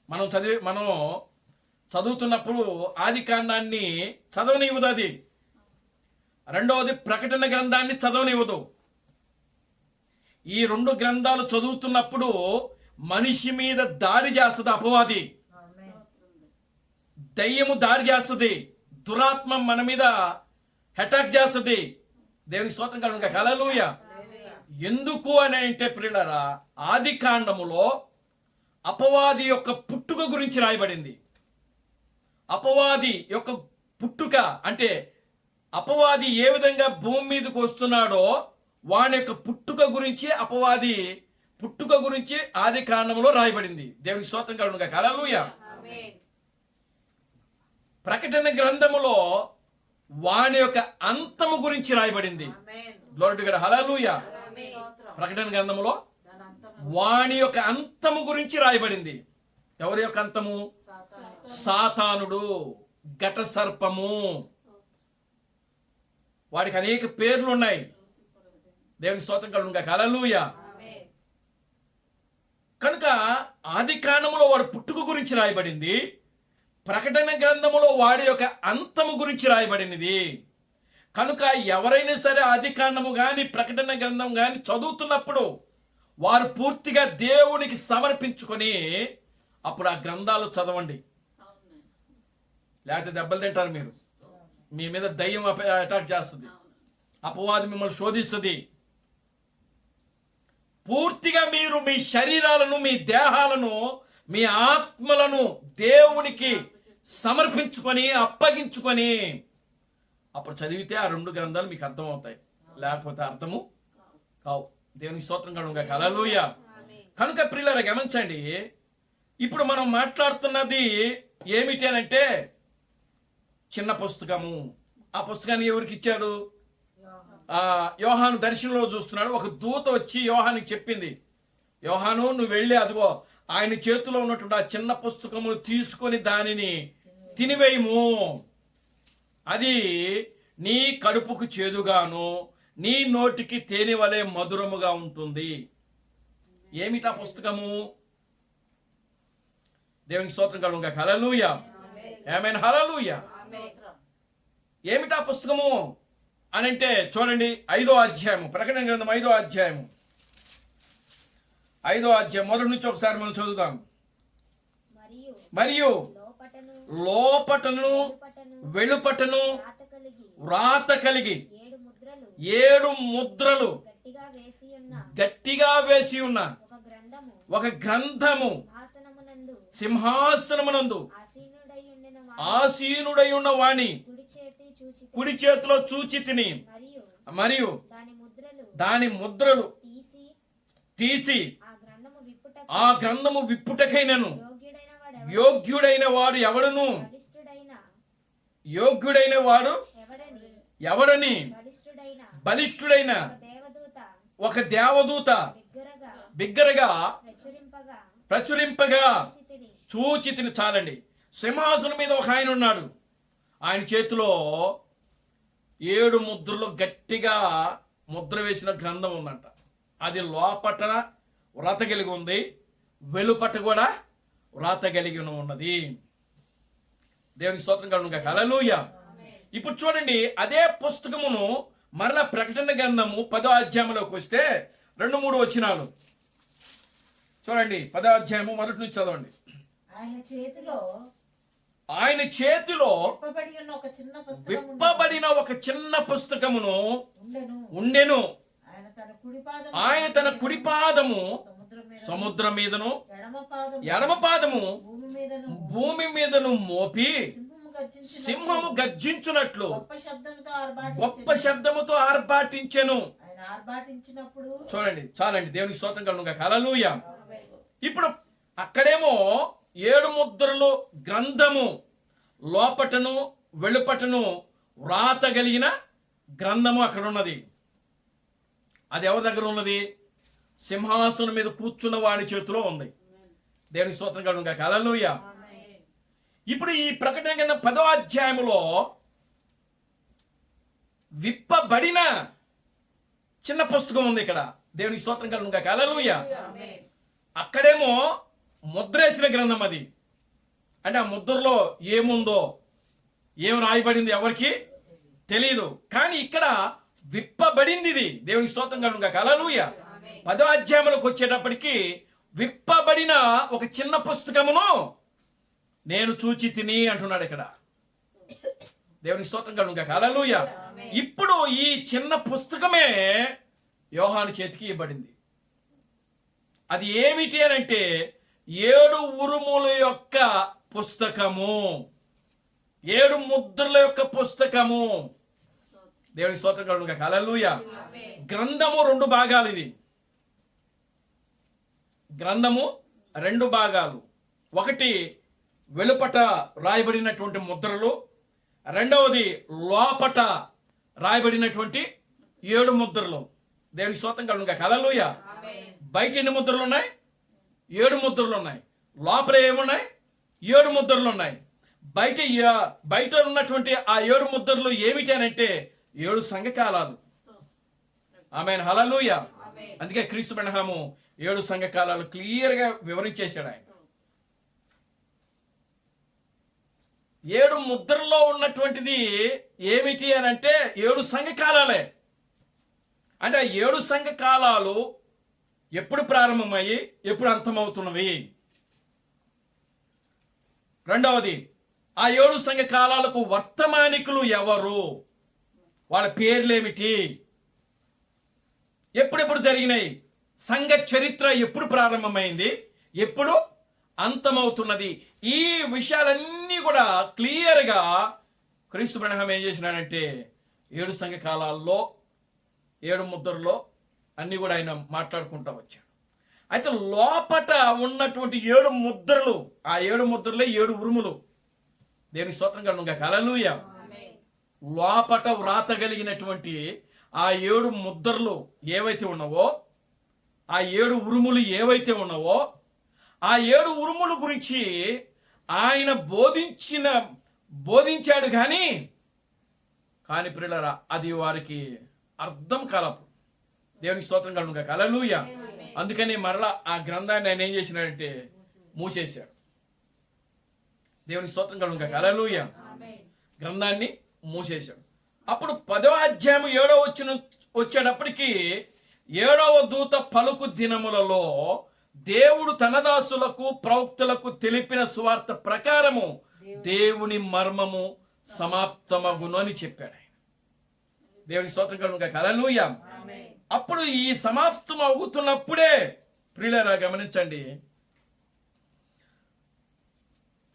మనం చదువుతున్నప్పుడు ఆది కాండాన్ని చదవనివ్వదు అది. రెండవది ప్రకటన గ్రంథాన్ని చదవనివ్వదు. ఈ 2 గ్రంథాలు చదువుతున్నప్పుడు మనిషి మీద దాడి చేస్తుంది అపవాది. దయ్యము దాడి చేస్తుంది. దురాత్మ మన మీద అటాక్ చేస్తుంది. దేవునికి స్తోత్రం కలుగును గాక. హల్లెలూయా. ఎందుకు అని అంటే ప్రియులారా, ఆది కాండములో అపవాది యొక్క పుట్టుక గురించి రాయబడింది. అపవాది యొక్క పుట్టుక అంటే అపవాది ఏ విధంగా భూమి మీదకి వస్తున్నాడో వాని యొక్క పుట్టుక గురించి, అపవాది పుట్టుక గురించి ఆది కాండములో రాయబడింది. దేవునికి స్తోత్రం కలుగును గాక. హల్లెలూయా. ప్రకటన గ్రంథములో వాని యొక్క అంతము గురించి రాయబడింది. Glory to God. హల్లెలూయా. ప్రకటన గ్రంథములో వాని యొక్క అంతము గురించి రాయబడింది. ఎవరి యొక్క అంతము? సాతానుడు, ఘట సర్పము. వాడికి అనేక పేర్లు ఉన్నాయి. దేవునికి స్తోత్రం కలుగును గాక. హల్లెలూయా. కనుక ఆది కాండములో వాడు పుట్టుక గురించి రాయబడింది, ప్రకటన గ్రంథములో వాడి యొక్క అంతము గురించి రాయబడినది. కనుక ఎవరైనా సరే ఆది కాండము కానీ ప్రకటన గ్రంథం కానీ చదువుతున్నప్పుడు వారు పూర్తిగా దేవునికి సమర్పించుకొని అప్పుడు ఆ గ్రంథాలు చదవండి. లేకపోతే దెబ్బలు తింటారు మీరు. మీ మీద దయ్యం అటాక్ చేస్తుంది, అపవాది మిమ్మల్ని శోధిస్తుంది. పూర్తిగా మీరు మీ శరీరాలను, మీ దేహాలను, మీ ఆత్మలను దేవునికి సమర్పించుకొని అప్పగించుకొని అప్పుడు చదివితే ఆ రెండు గ్రంథాలు మీకు అర్థమవుతాయి, లేకపోతే అర్థము కావు. దేవునికి స్తోత్రం కలుగును గాక. హల్లెలూయా. కనుక ప్రియులారా గమనించండి, ఇప్పుడు మనం మాట్లాడుతున్నది ఏమిటి అని అంటే చిన్న పుస్తకము. ఆ పుస్తకాన్ని ఎవరికి ఇచ్చాడు? యోహాను దర్శనంలో చూస్తున్నాడు. ఒక దూత వచ్చి యోహానికి చెప్పింది, యోహాను నువ్వు వెళ్ళి అదిగో ఆయన చేతిలో ఉన్నటువంటి ఆ చిన్న పుస్తకమును తీసుకొని దానిని తినివేయము, అది నీ కడుపుకు చేదుగాను నీ నోటికి తేనె వలె మధురముగా ఉంటుంది. ఏమిటా పుస్తకము? దేవునికి స్తోత్రం కలుగును గాక. హల్లెలూయా. ఆమేన్. హల్లెలూయా. ఏమిటా పుస్తకము అని అంటే చూడండి, 5వ అధ్యాయము, ప్రకటన గ్రంథం 5వ అధ్యాయము, 5వ అధ్యాయం మొదటి నుంచి ఒకసారి మనం చదువుతాం. మరియు లోపటను వెలుపటను వ్రాత కలిగి 7 ముద్రలు గట్టిగా వేసి ఉన్న ఒక గ్రంథము సింహాసనమునందు ఆసీనుడై ఉన్న వాణి కుడి చేతిలో చూచి తిని, మరియు దాని ముద్రలు తీసి ఆ గ్రంథము విప్పుటకైనను యోగ్యుడైన వాడు ఎవడును, యోగ్యుడైన వాడు ఎవడని బలిష్ఠుడైన ఒక దేవదూత బిగ్గరగా ప్రచురింపగా చూచి తిని. చాలండి. సింహాసనం మీద ఒక ఆయన ఉన్నాడు, ఆయన చేతిలో 7 ముద్రలు గట్టిగా ముద్ర వేసిన గ్రంథం ఉందంట. అది లోపట వ్రాత కలిగి ఉంది, వెలుపట కూడా వ్రాత కలిగి ఉన్నది. దేవునికి స్తోత్రం కలుగును గాక. హల్లెలూయా. ఇప్పుడు చూడండి, అదే పుస్తకమును మరలా ప్రకటన గ్రంథము 10వ అధ్యాయంలోకి వస్తే 2-3 వచనాలు చూడండి. 10వ అధ్యాయము మొదటి నుంచి చదవండి. ఆయన చేతిలో విప్పబడిన ఒక చిన్న పుస్తకమును ఉండెను. ఆయన తన కుడి పాదము సముద్రం మీదను ఎడమ పాదము భూమి మీదను మోపి సింహము గర్జించున్నట్లు గొప్ప శబ్దముతో ఆర్భాటించెను. చూడండి, చాలండి. దేవునికి స్తోత్రం కలుగును గాక. హల్లెలూయా. ఇప్పుడు అక్కడేమో 7 ముద్రలు గ్రంథము, లోపటను వెలుపటను వ్రాత కలిగిన గ్రంథము అక్కడ ఉన్నది. అది ఎవరి దగ్గర ఉన్నది? సింహాసనం మీద కూర్చున్న వాడి చేతిలో ఉంది. దేవునికి స్తోత్రం కలుగును గాక. హల్లెలూయా. ఇప్పుడు ఈ ప్రకటన కింద 10వ అధ్యాయములో విప్పబడిన చిన్న పుస్తకం ఉంది. ఇక్కడ దేవునికి స్తోత్రం కలుగును గాక. హల్లెలూయా. అక్కడేమో ముద్రేసిన గ్రంథం అది. అంటే ఆ ముద్రలో ఏముందో, ఏం రాయబడింది ఎవరికి తెలియదు. కానీ ఇక్కడ విప్పబడింది ఇది. దేవునికి స్తోత్రం కలుగును గాక. హల్లెలూయా. 10వ అధ్యాయంలోకి వచ్చేటప్పటికి విప్పబడిన ఒక చిన్న పుస్తకమును నేను చూచి తిని అంటున్నాడు ఇక్కడ. దేవునికి స్తోత్రం కలుగును గాక. హల్లెలూయా. ఇప్పుడు ఈ చిన్న పుస్తకమే యోహాను చేతికి ఇవ్వబడింది. అది ఏమిటి అని అంటే 7 ఉరుముల యొక్క పుస్తకము, 7 ముద్రల యొక్క పుస్తకము. దేవునికి స్తోత్రం కలుగును గాక. హల్లెలూయా. గ్రంథము 2 భాగాలు. ఇది గ్రంథము 2 భాగాలు. ఒకటి వెలుపట రాయబడినటువంటి ముద్రలు, రెండవది లోపట రాయబడినటువంటి 7 ముద్రలు. దేవునికి స్తోత్రం కలుగును గాక. హల్లెలూయా. బయట ఎన్ని ముద్రలు ఉన్నాయి? 7 ముద్రలు ఉన్నాయి. లోపల ఏమున్నాయి? 7 ముద్రలు ఉన్నాయి. బయట ఉన్నటువంటి ఆ 7 ముద్రలు ఏమిటి అని అంటే 7 సంఘకాలాలు. ఆమేన్, హల్లెలూయా. అందుకే క్రీస్తు బ్రహ్మము 7 సంఘకాలాలు క్లియర్గా వివరించేశాడు ఆయన. 7 ముద్రల్లో ఉన్నటువంటిది ఏమిటి అని అంటే 7 సంఘకాలాలే. అంటే 7 సంఘకాలాలు ఎప్పుడు ప్రారంభమయ్యి ఎప్పుడు అంతమవుతున్నవి. రెండవది, ఆ 7 సంఘకాలాలకు వర్తమానికులు ఎవరు, వాళ్ళ పేర్లేమిటి, ఎప్పుడెప్పుడు జరిగినాయి, సంఘ చరిత్ర ఎప్పుడు ప్రారంభమైంది, ఎప్పుడు అంతమవుతున్నది. ఈ విషయాలన్నీ కూడా క్లియర్గా క్రీస్తు బ్రహ్మం ఏం చేసినాడంటే 7 సంఘకాలాల్లో 7 ముద్రల్లో అన్నీ కూడా ఆయన మాట్లాడుకుంటూ వచ్చాడు. అయితే లోపట ఉన్నటువంటి 7 ముద్రలు, ఆ 7 ముద్రలే 7 ఉరుములు. దేవుని స్తోత్రం కలుగునుగాక, హల్లెలూయా. లోపట వ్రాతగలిగినటువంటి ఆ 7 ముద్రలు ఏవైతే ఉన్నావో, ఆ 7 ఉరుములు ఏవైతే ఉన్నావో, ఆ 7 ఉరుముల గురించి ఆయన బోధించాడు కానీ ప్రియులారా అది వారికి అర్థం కాలపు. దేవునికి స్తోత్రం కలుగునుగాక, హల్లెలూయా. అందుకని మరలా ఆ గ్రంథాన్ని ఆయన ఏం చేసినాడంటే మూసేశాడు. దేవునికి స్తోత్రం కలుగునుగాక, హల్లెలూయా. గ్రంథాన్ని మూసేశాడు. అప్పుడు 10వ అధ్యాయం 7వ వచనం వచ్చేటప్పటికి 7వ దూత పలుకు దినములలో దేవుడు తన దాసులకు ప్రవక్తలకు తెలిపిన సువార్త ప్రకారము దేవుని మర్మము సమాప్తమగును అని చెప్పాడు ఆయన. దేవుని స్తోత్రం కలుగునుగాక, హల్లెలూయా. అప్పుడు ఈ సమాప్తం అవుతున్నప్పుడే ప్రియులారా గమనించండి,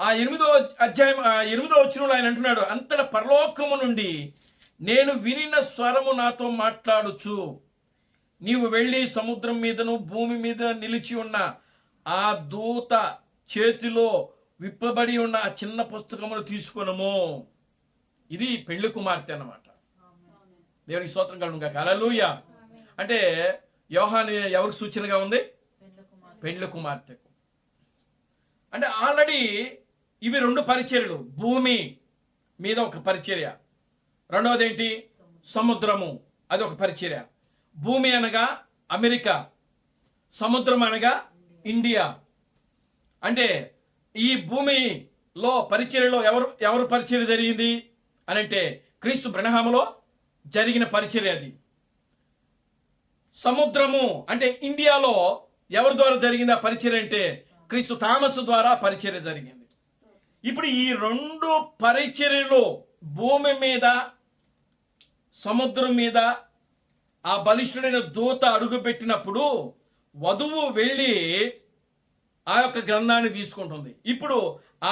ఆ 8వ అధ్యాయం 8వ వచనంలో ఆయన అంటున్నాడు, అంతట పరలోకము నుండి నేను వినిన స్వరము నాతో మాట్లాడుచు, నీవు వెళ్ళి సముద్రం మీదను భూమి మీద నిలిచి ఉన్న ఆ దూత చేతిలో విప్పబడి ఉన్న ఆ చిన్న పుస్తకమును తీసుకొనుము. ఇది పెళ్లి కుమార్తె అన్నమాట. దేవునికి స్తోత్రం కలుగునుగాక, హల్లెలూయా. అంటే యోహాను ఎవరికి సూచనగా ఉంది? పెళ్లి కుమార్తెకు. అంటే ఆల్రెడీ ఇవి 2 పరిచర్యలు. భూమి మీద ఒక పరిచర్య, రెండవది ఏంటి? సముద్రము, అది ఒక పరిచర్య. భూమి అనగా అమెరికా, సముద్రం అనగా ఇండియా. అంటే ఈ భూమిలో పరిచర్యలో ఎవరు పరిచర్య జరిగింది అని అంటే క్రీస్తు బ్రహ్మములో జరిగిన పరిచర్య అది. సముద్రము అంటే ఇండియాలో ఎవరి ద్వారా జరిగింది ఆ పరిచర్య అంటే క్రీస్తు థామస్ ద్వారా పరిచర్య జరిగింది. ఇప్పుడు ఈ 2 పరిచర్యలు భూమి మీద సముద్రం మీద ఆ బలిష్ఠుడైన దూత అడుగుపెట్టినప్పుడు వధువు వెళ్ళి ఆ యొక్క గ్రంథాన్ని తీసుకుంటుంది. ఇప్పుడు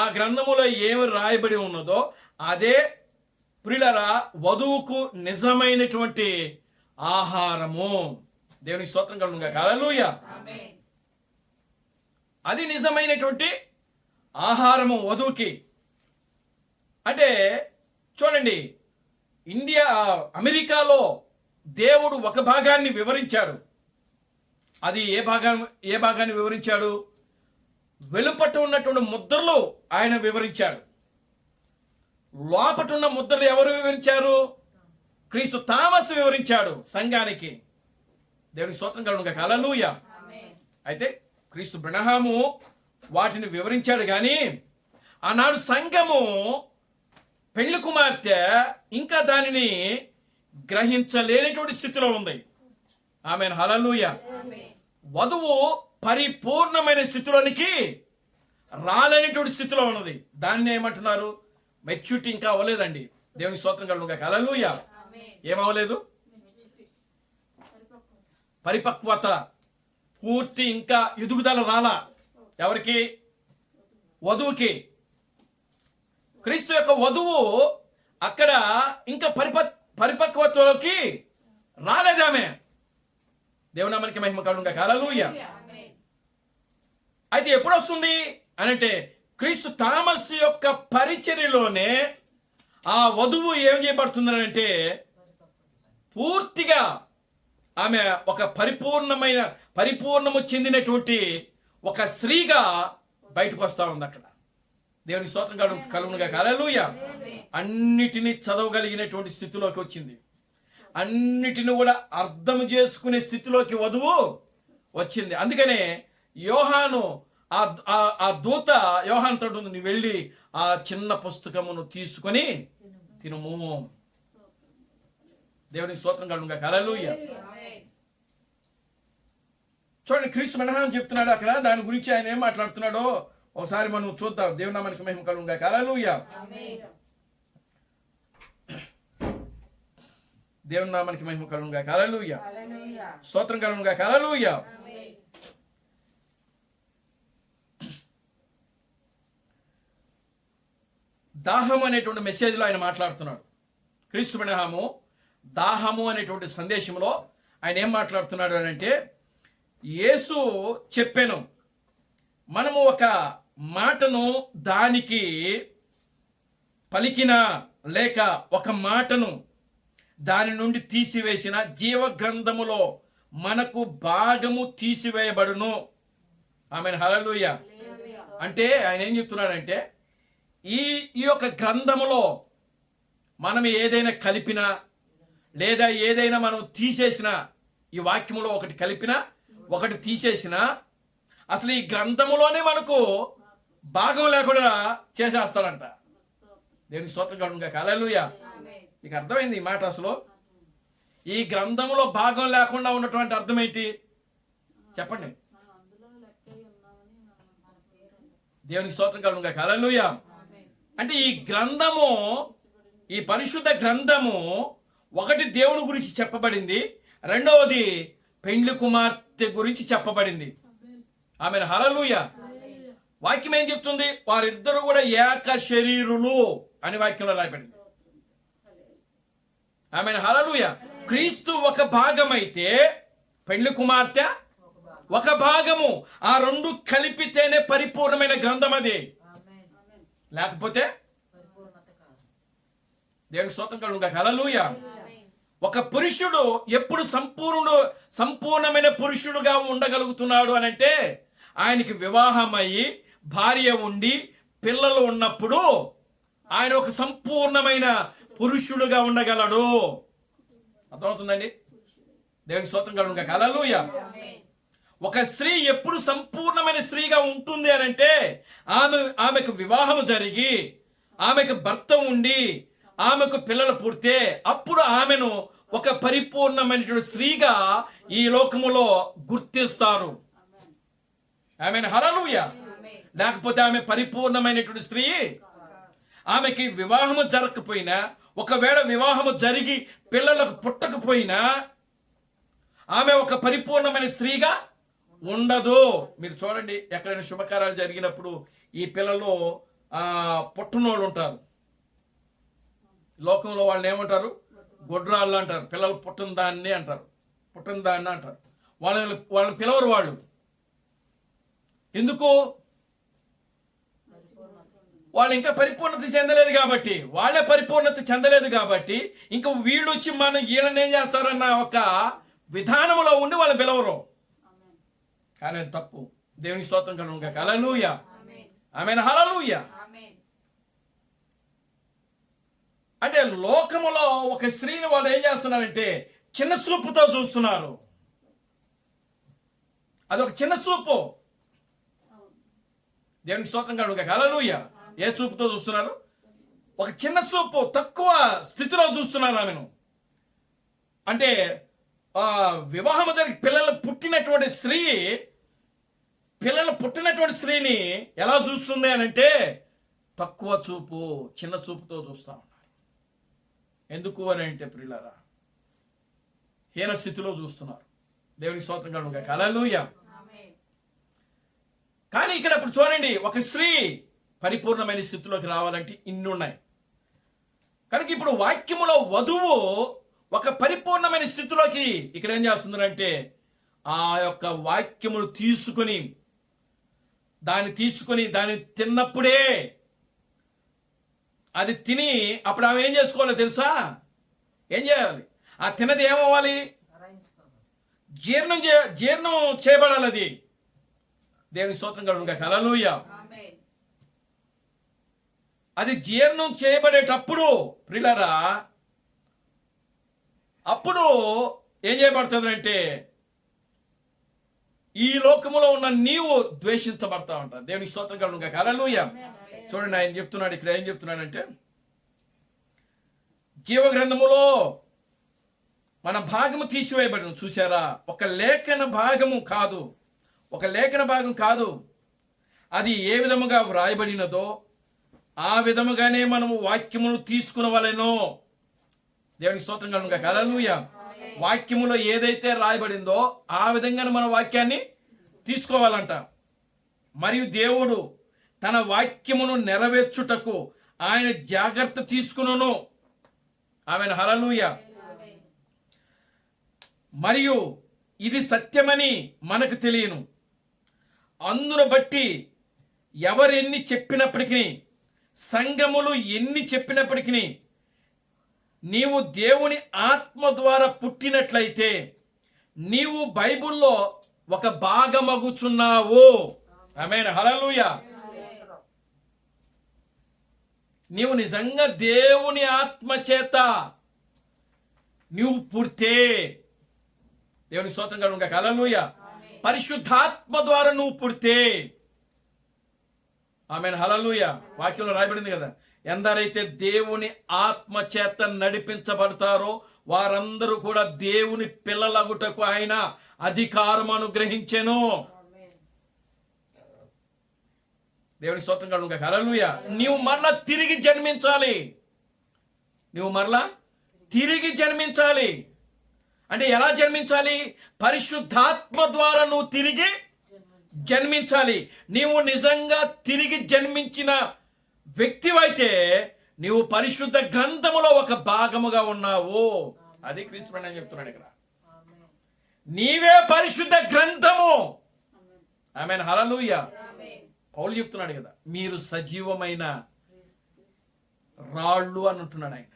ఆ గ్రంథములో ఏమి రాయబడి ఉన్నదో అదే ప్రియులారా వధువుకు నిజమైనటువంటి ఆహారము. దేవునికి స్తోత్రం కలుగునుగాక, హల్లెలూయా. అది నిజమైనటువంటి ఆహారము వధువుకి. అంటే చూడండి, అమెరికాలో దేవుడు ఒక భాగాన్ని వివరించాడు. అది ఏ భాగాన్ని వివరించాడు? వెలుపట ఉన్నటువంటి ముద్రలు ఆయన వివరించాడు. లోపట ఉన్న ముద్రలు ఎవరు వివరించారు? క్రీస్తు థామస్ వివరించాడు సంఘానికి. దేవునికి స్తోత్రం కలుగునుగాక, హల్లెలూయా. అయితే క్రీస్తు బ్రహ్మము వాటిని వివరించాడు కానీ ఆనాడు సంఘము పెళ్లి కుమార్తె ఇంకా దానిని గ్రహించలేనటువంటి స్థితిలో ఉంది. ఆమేన్, హల్లెలూయా. వధువు పరిపూర్ణమైన స్థితిలోనికి రాలేనటువంటి స్థితిలో ఉన్నది. దాన్ని ఏమంటున్నారు? మెచ్యూరిటీ ఇంకా అవ్వలేదండి. దేవునికి స్తోత్రం కలుగునుగాక, హల్లెలూయా. ఏమవ్వలేదు? పరిపక్వత, పూర్తి ఇంకా ఎదుగుదల రాలా. ఎవరికి? వధువుకి. క్రీస్తు యొక్క వధువు అక్కడ ఇంకా పరిపక్వతలోకి రాలేదామె. దేవుని నామానికి మహిమ కలుగునుగాక, హల్లెలూయా. అయితే ఎప్పుడు వస్తుంది అనంటే క్రీస్తు థామస్ యొక్క పరిచర్యలోనే ఆ వధువు ఏం చేయబడుతుందనంటే పూర్తిగా ఆమె ఒక పరిపూర్ణము చెందినటువంటి ఒక స్త్రీగా బయటకు వస్తా ఉంది అక్కడ. దేవునికి స్తోత్రం కలుగునుగాక, హల్లెలూయా. అన్నిటినీ చదవగలిగినటువంటి స్థితిలోకి వచ్చింది. అన్నిటిని కూడా అర్థం చేసుకునే స్థితిలోకి వధువు వచ్చింది. అందుకనే యోహాను ఆ దూత యోహాను తోటి నువ్వు వెళ్ళి ఆ చిన్న పుస్తకమును తీసుకొని తినుము. దేవునికి స్తోత్రం కలుగుగా. హల్లెలూయా. చూడండి, క్రీస్తు మనహాం చెప్తున్నాడు అక్కడ. దాని గురించి ఆయన ఏం మాట్లాడుతున్నాడో ఒకసారి మనం చూద్దాం. దేవుని నామానికి మహిమ కలుగుగా. హల్లెలూయా. దేవుని నామానికి మహిమ కలుగుగా. హల్లెలూయా. స్తోత్రం కలుగుగా. హల్లెలూయా. దాహము అనేటువంటి మెసేజ్లో ఆయన మాట్లాడుతున్నాడు. క్రీస్తు మనహాము దాహము అనేటువంటి సందేశంలో ఆయన ఏం మాట్లాడుతున్నాడు అని అంటే, యేసు చెప్పాను, మనము ఒక మాటను దానికి పలికిన లేక ఒక మాటను దాని నుండి తీసివేసిన జీవ గ్రంథములో మనకు భాగము తీసివేయబడును. ఆమేన్. హల్లెలూయా. అంటే ఆయన ఏం చెప్తున్నాడంటే, ఈ యొక్క గ్రంథములో మనం ఏదైనా కలిపినా లేదా ఏదైనా మనం తీసేసిన, ఈ వాక్యములో ఒకటి కలిపినా ఒకటి తీసేసిన, అసలు ఈ గ్రంథములోనే మనకు భాగం లేకుండా చేసేస్తాడంట. దేవునికి స్తోత్రం కలుగుగా. హల్లెలూయా. మీకు అర్థమైంది ఈ మాట? అసలు ఈ గ్రంథములో భాగం లేకుండా ఉన్నటువంటి అర్థం ఏంటి చెప్పండి? దేవునికి స్తోత్రం కలుగుగా. హల్లెలూయా. అంటే ఈ గ్రంథము, ఈ పరిశుద్ధ గ్రంథము ఒకటి దేవుని గురించి చెప్పబడింది, రెండవది పెండ్లి కుమార్తె గురించి చెప్పబడింది. ఆమెను. హల్లెలూయా. వాక్యం ఏం చెప్తుంది? వారిద్దరు కూడా ఏక శరీరులు అని వాక్యంలో రాయబడింది. ఆమెను. హల్లెలూయా. క్రీస్తు ఒక భాగమైతే పెండ్లి కుమార్తె ఒక భాగము. ఆ రెండు కలిపితేనే పరిపూర్ణమైన గ్రంథం అది. లేకపోతే దేవునికి స్తోత్రం కలుగుగా. హల్లెలూయా. ఒక పురుషుడు ఎప్పుడు సంపూర్ణమైన పురుషుడుగా ఉండగలుగుతున్నాడు అని అంటే, ఆయనకి వివాహమయ్యి భార్య ఉండి పిల్లలు ఉన్నప్పుడు ఆయన ఒక సంపూర్ణమైన పురుషుడుగా ఉండగలడు. అర్థమవుతుందండి? దేవునికి స్తోత్రం కలుగుగా. హల్లెలూయా. ఒక స్త్రీ ఎప్పుడు సంపూర్ణమైన స్త్రీగా ఉంటుంది అని అంటే, ఆమెకు వివాహము జరిగి ఆమెకు భర్త ఉండి ఆమెకు పిల్లలు పుడితే అప్పుడు ఆమెను ఒక పరిపూర్ణమైనటువంటి స్త్రీగా ఈ లోకములో గుర్తిస్తారు. ఆమెను. హల్లెలూయా. లేకపోతే ఆమె పరిపూర్ణమైనటువంటి స్త్రీ. ఆమెకి వివాహము జరగకపోయినా, ఒకవేళ వివాహము జరిగి పిల్లలకు పుట్టకపోయినా ఆమె ఒక పరిపూర్ణమైన స్త్రీగా ఉండదు. మీరు చూడండి, ఎక్కడైనా శుభకార్యాలు జరిగినప్పుడు ఈ పిల్లలు పుట్టనోళ్ళు ఉంటారు. లోకంలో వాళ్ళని ఏమంటారు? గొడ్రాళ్ళు అంటారు. పిల్లలు పుట్టిన దాన్ని అంటారు, పుట్టిన దాన్ని అంటారు. వాళ్ళని పిలవరు. వాళ్ళు ఎందుకు? వాళ్ళు ఇంకా పరిపూర్ణత చెందలేదు కాబట్టి, వాళ్ళే పరిపూర్ణత చెందలేదు కాబట్టి ఇంకా వీళ్ళు వచ్చి మనం వీళ్ళని ఏం చేస్తారన్న ఒక విధానంలో ఉండి వాళ్ళు పిలవరు. కానీ అది తప్పు. దేవునికి స్తోత్రం కలుగుగా. హల్లెలూయా. ఆమేన్. హల్లెలూయా. అంటే లోకములో ఒక స్త్రీని వాళ్ళు ఏం చేస్తున్నారంటే చిన్న చూపుతో చూస్తున్నారు. అదొక చిన్న చూపు. దేవునికి స్తోత్రం కలుగుగా. హల్లెలూయా. ఏ చూపుతో చూస్తున్నారు? ఒక చిన్న చూపు, తక్కువ స్థితిలో చూస్తున్నారు ఆమెను. అంటే వివాహము జరిగి పిల్లలు పుట్టినటువంటి స్త్రీని ఎలా చూస్తుంది అని అంటే తక్కువ చూపు, చిన్న చూపుతో చూస్తూ ఉన్నారు. ఎందుకు అని అంటే ప్రియులారా, హీన స్థితిలో చూస్తున్నారు. దేవునికి స్తోత్రం కలుగుగా. హల్లెలూయా. కానీ ఇక్కడ ఇప్పుడు చూడండి, ఒక స్త్రీ పరిపూర్ణమైన స్థితిలోకి రావాలంటే ఇన్ని ఉన్నాయి. కనుక ఇప్పుడు వాక్యములో వధువు ఒక పరిపూర్ణమైన స్థితిలోకి ఇక్కడ ఏం చేస్తుందంటే ఆ యొక్క వాక్యమును తీసుకొని దాన్ని తిన్నప్పుడే, అది తిని అప్పుడు ఆమె ఏం చేసుకోవాలో తెలుసా? ఏం చేయాలి? ఆ తిన్నది ఏమవ్వాలి? జీర్ణం చేయబడాలి. అది దేవుని స్తోత్రం కలుగుగా. హల్లెలూయా. అది జీర్ణం చేయబడేటప్పుడు ప్రియులారా అప్పుడు ఏం చేయబడుతుంది అంటే ఈ లోకములో ఉన్న నీవు ద్వేషించబడతా ఉంటా. దేవునికి స్తోత్రం కలుగును గాక. హల్లెలూయా. చూడండి, ఆయన చెప్తున్నాడు ఇక్కడ, ఏం చెప్తున్నాడంటే జీవ గ్రంథములో మన భాగము తీసివేయబడిన, చూసారా, ఒక లేఖన భాగము కాదు, ఒక లేఖన భాగం కాదు, అది ఏ విధముగా వ్రాయబడినదో ఆ విధముగానే మనము వాక్యమును తీసుకునవలెనో. దేవునికి స్తోత్రం కలుగును గాక. హల్లెలూయా. వాక్యములో ఏదైతే రాయబడిందో ఆ విధంగానే మన వాక్యాన్ని తీసుకోవాలంట. మరియు దేవుడు తన వాక్యమును నెరవేర్చుటకు ఆయన జాగ్రత్త తీసుకును. ఆమెను. హల్లెలూయా. మరియు ఇది సత్యమని మనకు తెలియను. అందును బట్టి ఎవరెన్ని చెప్పినప్పటికీ, సంఘములు ఎన్ని చెప్పినప్పటికీ, నీవు దేవుని ఆత్మ ద్వారా పుట్టినట్లయితే నీవు బైబిల్లో ఒక భాగమగుచున్నావు. ఆమేన్. హల్లెలూయా. నీవు నిజంగా దేవుని ఆత్మ చేత నీవు పుడితే, దేవుని స్తోత్రం కలుగును గాక. హల్లెలూయా. పరిశుద్ధాత్మ ద్వారా నువ్వు పుడితే, ఆమేన్. హల్లెలూయా. వాక్యంలో రాయబడింది కదా, ఎందరైతే దేవుని ఆత్మ చేత నడిపించబడతారో వారందరూ కూడా దేవుని పిల్లలగుటకు ఆయన అధికారం అనుగ్రహించెను. దేవుని స్తోత్రం కలుగును గాక. హల్లెలూయా. నీవు మరలా తిరిగి జన్మించాలి. నువ్వు మరలా తిరిగి జన్మించాలి. అంటే ఎలా జన్మించాలి? పరిశుద్ధాత్మ ద్వారా నువ్వు తిరిగి జన్మించాలి. నీవు నిజంగా తిరిగి జన్మించిన వ్యక్తివైతే నీవు పరిశుద్ధ గ్రంథములో ఒక భాగముగా ఉన్నావు. అది క్రీస్తు అని చెప్తున్నాడు ఇక్కడ. నీవే పరిశుద్ధ గ్రంథము. ఆమేన్. హల్లెలూయా. పౌలు చెప్తున్నాడు కదా, మీరు సజీవమైన రాళ్ళు అని అంటున్నాడు ఆయన.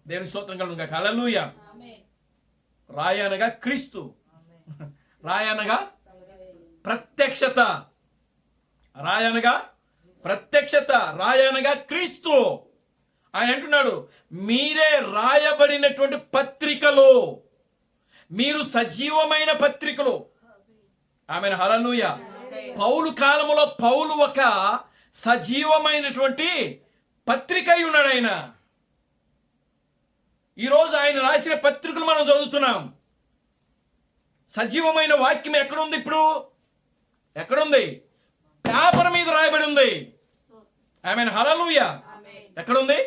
దేవుని స్తోత్రం కలుగును గాక. హల్లెలూయా. రాయనగా క్రీస్తు, రాయనగా ప్రత్యక్షత, రాయనగా ప్రత్యక్షత, రాయనగా క్రీస్తు. ఆయన అంటున్నాడు, మీరే రాయబడినటువంటి పత్రికలు, మీరు సజీవమైన పత్రికలు. ఆమేన్. హల్లెలూయా. పౌలు కాలములో పౌలు ఒక సజీవమైనటువంటి పత్రిక అయి ఉన్నాడు ఆయన. ఈరోజు ఆయన రాసిన పత్రికలు మనం చదువుతున్నాం. సజీవమైన వాక్యం ఎక్కడుంది? ఇప్పుడు ఎక్కడుంది? పేపర్ మీద రాయబడి ఉంది. ఆమేన్. హల్లెలూయా. ఎక్కడుంది?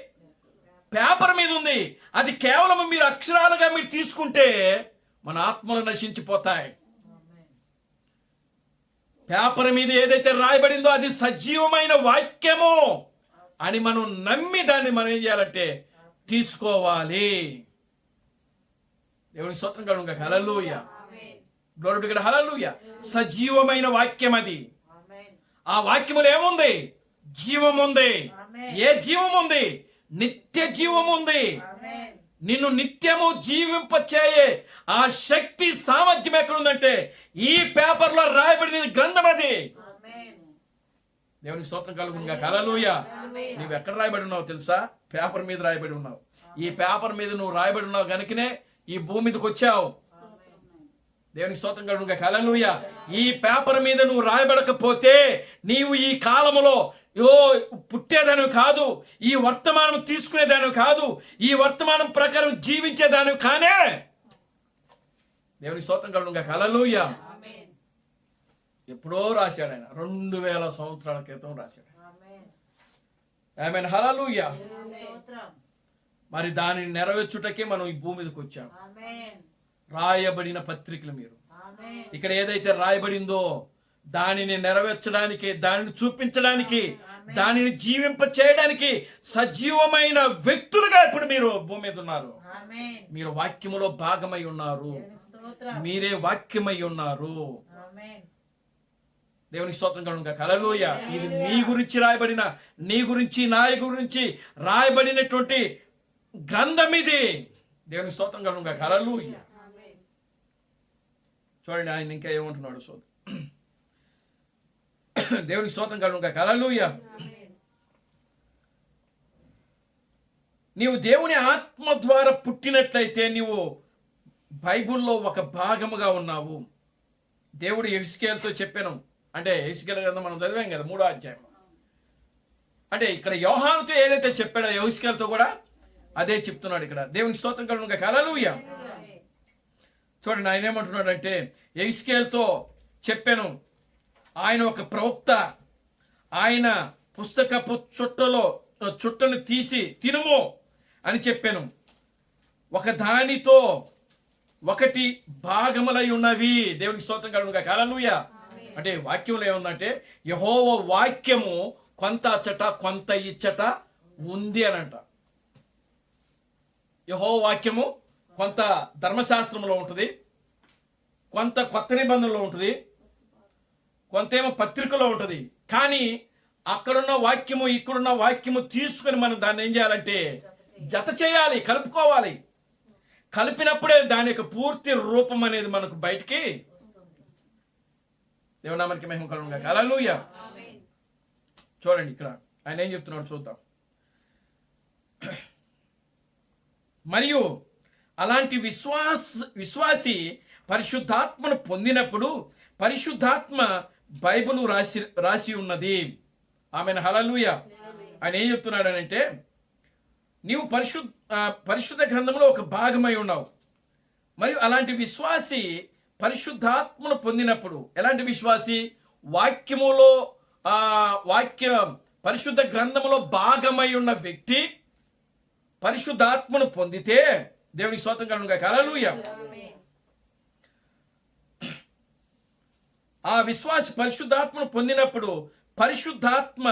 పేపర్ మీద ఉంది. అది కేవలం మీరు అక్షరాలుగా మీరు తీసుకుంటే మన ఆత్మలు నశించిపోతాయి. పేపర్ మీద ఏదైతే రాయబడిందో అది సజీవమైన వాక్యము అని మనం నమ్మి దాన్ని మనం ఏం చేయాలంటే తీసుకోవాలి. దేవుని స్తోత్రం కలుగును గాక. Hallelujah. Glory to God. Hallelujah. సజీవమైన వాక్యం అది. ఆ వాక్యములో ఏముంది? జీవం ఉంది. ఏ జీవం ఉంది? నిత్య జీవం ఉంది. నిన్ను నిత్యము జీవింపచేయే ఆ శక్తి సామర్థ్యం ఎక్కడుందంటే ఈ పేపర్లో రాయబడిన గ్రంథం అది. దేవునికి స్తోత్రం కలుగును గాక. హల్లెలూయా. నువ్వు ఎక్కడ రాయబడి ఉన్నావు తెలుసా? పేపర్ మీద రాయబడి ఉన్నావు. ఈ పేపర్ మీద నువ్వు రాయబడి ఉన్నావు కనుకనే ఈ భూమి మీదకి వచ్చావు. దేవునికి స్తోత్రం కలుగును గాక. హల్లెలూయా. ఈ పేపర్ మీద నువ్వు రాయబడకపోతే నీవు ఈ కాలములో పుట్టేదానివి కాదు, ఈ వర్తమానం తీసుకునేదానివి కాదు, ఈ వర్తమానం ప్రకారం జీవించేదానివి కానే. దేవునికి స్తోత్రం కలుగును గాక. హల్లెలూయా. ఎప్పుడో రాశాడు ఆయన, 2000 సంవత్సరాల క్రితం రాశాడు. ఆమేన్. హల్లెలూయా. మరి దానిని నెరవేర్చుటకే మనం ఈ భూమి మీదకి వచ్చాం. రాయబడిన పత్రికలు మీరు. ఇక్కడ ఏదైతే రాయబడిందో దానిని నెరవేర్చడానికి, దానిని చూపించడానికి, దానిని జీవింప చేయడానికి సజీవమైన వ్యక్తులుగా ఇప్పుడు మీరు భూమి మీద ఉన్నారు. మీరు వాక్యములో భాగమై ఉన్నారు. మీరే వాక్యమై ఉన్నారు. దేవునికి స్తోత్రం కలుగును గాక. హల్లెలూయా. ఇది నీ గురించి రాయబడిన, నీ గురించి, నా గురించి రాయబడినటువంటి గ్రంథం ఇది. దేవునికి స్తోత్రం కలుగును గాక. హల్లెలూయా. చూడండి ఆయన ఇంకా ఏమంటున్నాడు చూద్దాం. దేవునికి స్తోత్రం కలుగును గాక. హల్లెలూయా. నీవు దేవుని ఆత్మ ద్వారా పుట్టినట్లయితే నీవు బైబిల్లో ఒక భాగముగా ఉన్నావు. దేవుడు యెహెజ్కేలుతో చెప్పాను, అంటే యెహెజ్కేలు గ్రంథం మనం చదివాం కదా 3వ అధ్యాయం. అంటే ఇక్కడ యోహానుతో ఏదైతే చెప్పాడో యెహెజ్కేలుతో కూడా అదే చెప్తున్నాడు ఇక్కడ. దేవునికి స్తోత్రం కలుగును. హల్లెలూయా. చూడండి ఆయన ఏమంటున్నాడంటే, యెహెజ్కేలుతో చెప్పాను, ఆయన ఒక ప్రవక్త, ఆయన పుస్తకపు చుట్టను తీసి తినుము అని చెప్పాను. ఒక దానితో ఒకటి భాగములై ఉన్నవి. దేవునికి స్తోత్రం కలుగును. హల్లెలూయా. అంటే వాక్యంలో ఏముందంటే, యెహోవా వాక్యము కొంత అచ్చట కొంత ఇచ్చట ఉంది అని అంట. యెహోవా వాక్యము కొంత ధర్మశాస్త్రంలో ఉంటుంది, కొంత కొత్త నిబంధనలో ఉంటుంది, కొంత ఏమో పత్రికలో ఉంటుంది. కానీ అక్కడున్న వాక్యము ఇక్కడున్న వాక్యము తీసుకొని మనం దాన్ని ఏం చేయాలంటే జత చేయాలి, కలుపుకోవాలి. కలిపినప్పుడే దాని యొక్క పూర్తి రూపం అనేది మనకు బయటికి. దేవునామానికి మహిమ కలుగును గాక. హల్లెలూయా. చూడండి ఇక్కడ ఆయన ఏం చెప్తున్నాడు చూద్దాం. మరియు అలాంటి విశ్వాసి పరిశుద్ధాత్మను పొందినప్పుడు పరిశుద్ధాత్మ బైబిల్ రాసి ఉన్నది. ఆమెను. హల్లెలూయా. ఆయన ఏం చెప్తున్నాడు అంటే, నీవు పరిశుద్ధ గ్రంథంలో ఒక భాగమై ఉన్నావు. మరియు అలాంటి విశ్వాసి పరిశుద్ధాత్మను పొందినప్పుడు, ఎలాంటి విశ్వాసి? వాక్యములో పరిశుద్ధ గ్రంథములో భాగమై ఉన్న వ్యక్తి పరిశుద్ధాత్మను పొందితే దేవునికి స్తోత్రం కలుగును గాక. హల్లెలూయా. ఆ విశ్వాసి పరిశుద్ధాత్మను పొందినప్పుడు పరిశుద్ధాత్మ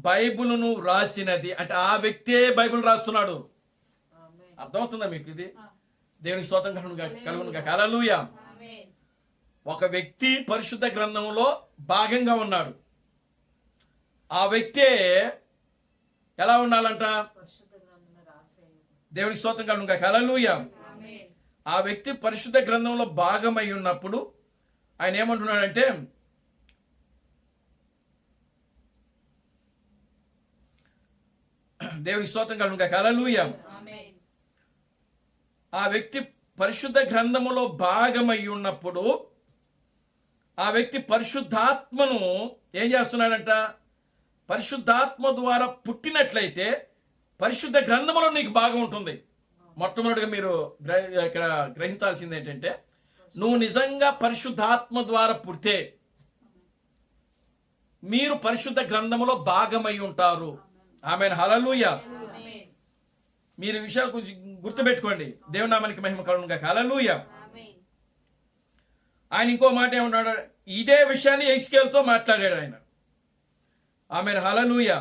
బైబిలును రాసినది. అంటే ఆ వ్యక్తే బైబిల్ రాస్తున్నాడు. అర్థమవుతుందా మీకు ఇది? దేవునికి స్తోత్రం కలుగును గాక. హల్లెలూయా. ఒక వ్యక్తి పరిశుద్ధ గ్రంథంలో భాగంగా ఉన్నాడు. ఆ వ్యక్తే ఎలా ఉండాలంట? దేవునికి స్తోత్రం కలుగును గాక. హల్లెలూయా. ఆ వ్యక్తి పరిశుద్ధ గ్రంథంలో భాగమై ఉన్నప్పుడు ఆయన ఏమంటున్నాడంటే, దేవునికి స్తోత్రం కలుగును గాక. హల్లెలూయా. ఆ వ్యక్తి పరిశుద్ధ గ్రంథములో భాగమై ఉన్నప్పుడు ఆ వ్యక్తి పరిశుద్ధాత్మను ఏం చేస్తున్నాడంట? పరిశుద్ధాత్మ ద్వారా పుట్టినట్లయితే పరిశుద్ధ గ్రంథములో నీకు భాగం ఉంటుంది. మొట్టమొదటిగా మీరు ఇక్కడ గ్రహించాల్సింది ఏంటంటే, నువ్వు నిజంగా పరిశుద్ధాత్మ ద్వారా పుడితే మీరు పరిశుద్ధ గ్రంథములో భాగమై ఉంటారు. ఆమేన్. హల్లెలూయా. మీరు విషయాలు కొంచెం గుర్తుపెట్టుకోండి. దేవుని నామానికి మహిమ కలుగును గాక. హల్లెలూయా. ఆయన ఇంకో మాట ఏమన్నాడు? ఇదే విషయాన్ని యెహెజ్కేలుతో మాట్లాడాడు ఆయన. ఆమేన్. హల్లెలూయా.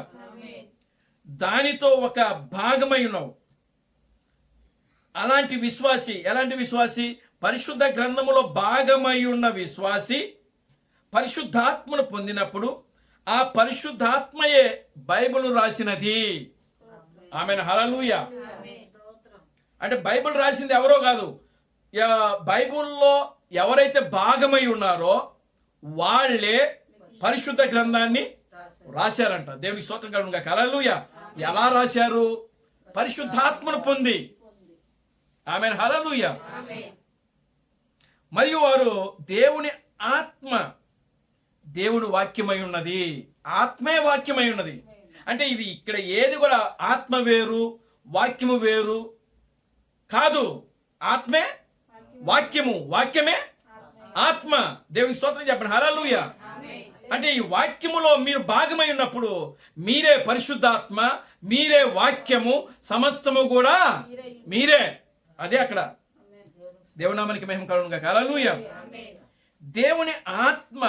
దానితో ఒక భాగమై ఉన్నావు. అలాంటి విశ్వాసి, ఎలాంటి విశ్వాసి? పరిశుద్ధ గ్రంథములో భాగమై ఉన్న విశ్వాసి పరిశుద్ధాత్మను పొందినప్పుడు ఆ పరిశుద్ధాత్మయే బైబిల్ రాసినది. ఆమేన్. హల్లెలూయా. అంటే బైబిల్ రాసింది ఎవరో కాదు. బైబిల్లో ఎవరైతే భాగమై ఉన్నారో వాళ్ళే పరిశుద్ధ గ్రంథాన్ని రాశారంట. దేవునికి స్తోత్రం కలుగును గాక. హల్లెలూయా. ఎలా రాశారు? పరిశుద్ధాత్మను పొంది. ఆమేన్. హల్లెలూయా. మరియు వారు దేవుని ఆత్మ, దేవుని వాక్యమై ఉన్నది. ఆత్మే వాక్యమై ఉన్నది. అంటే ఇది ఇక్కడ ఏది కూడా ఆత్మ వేరు వాక్యము వేరు కాదు. ఆత్మే వాక్యము, వాక్యమే ఆత్మ. దేవునికి స్తోత్రం చెప్పండి. హల్లెలూయా. అంటే ఈ వాక్యములో మీరు భాగమై ఉన్నప్పుడు మీరే పరిశుద్ధాత్మ, మీరే వాక్యము, సమస్తము కూడా మీరే. అదే అక్కడ. దేవుని నామానికి మహిమ కలుగును గాక. హల్లెలూయా. దేవుని ఆత్మ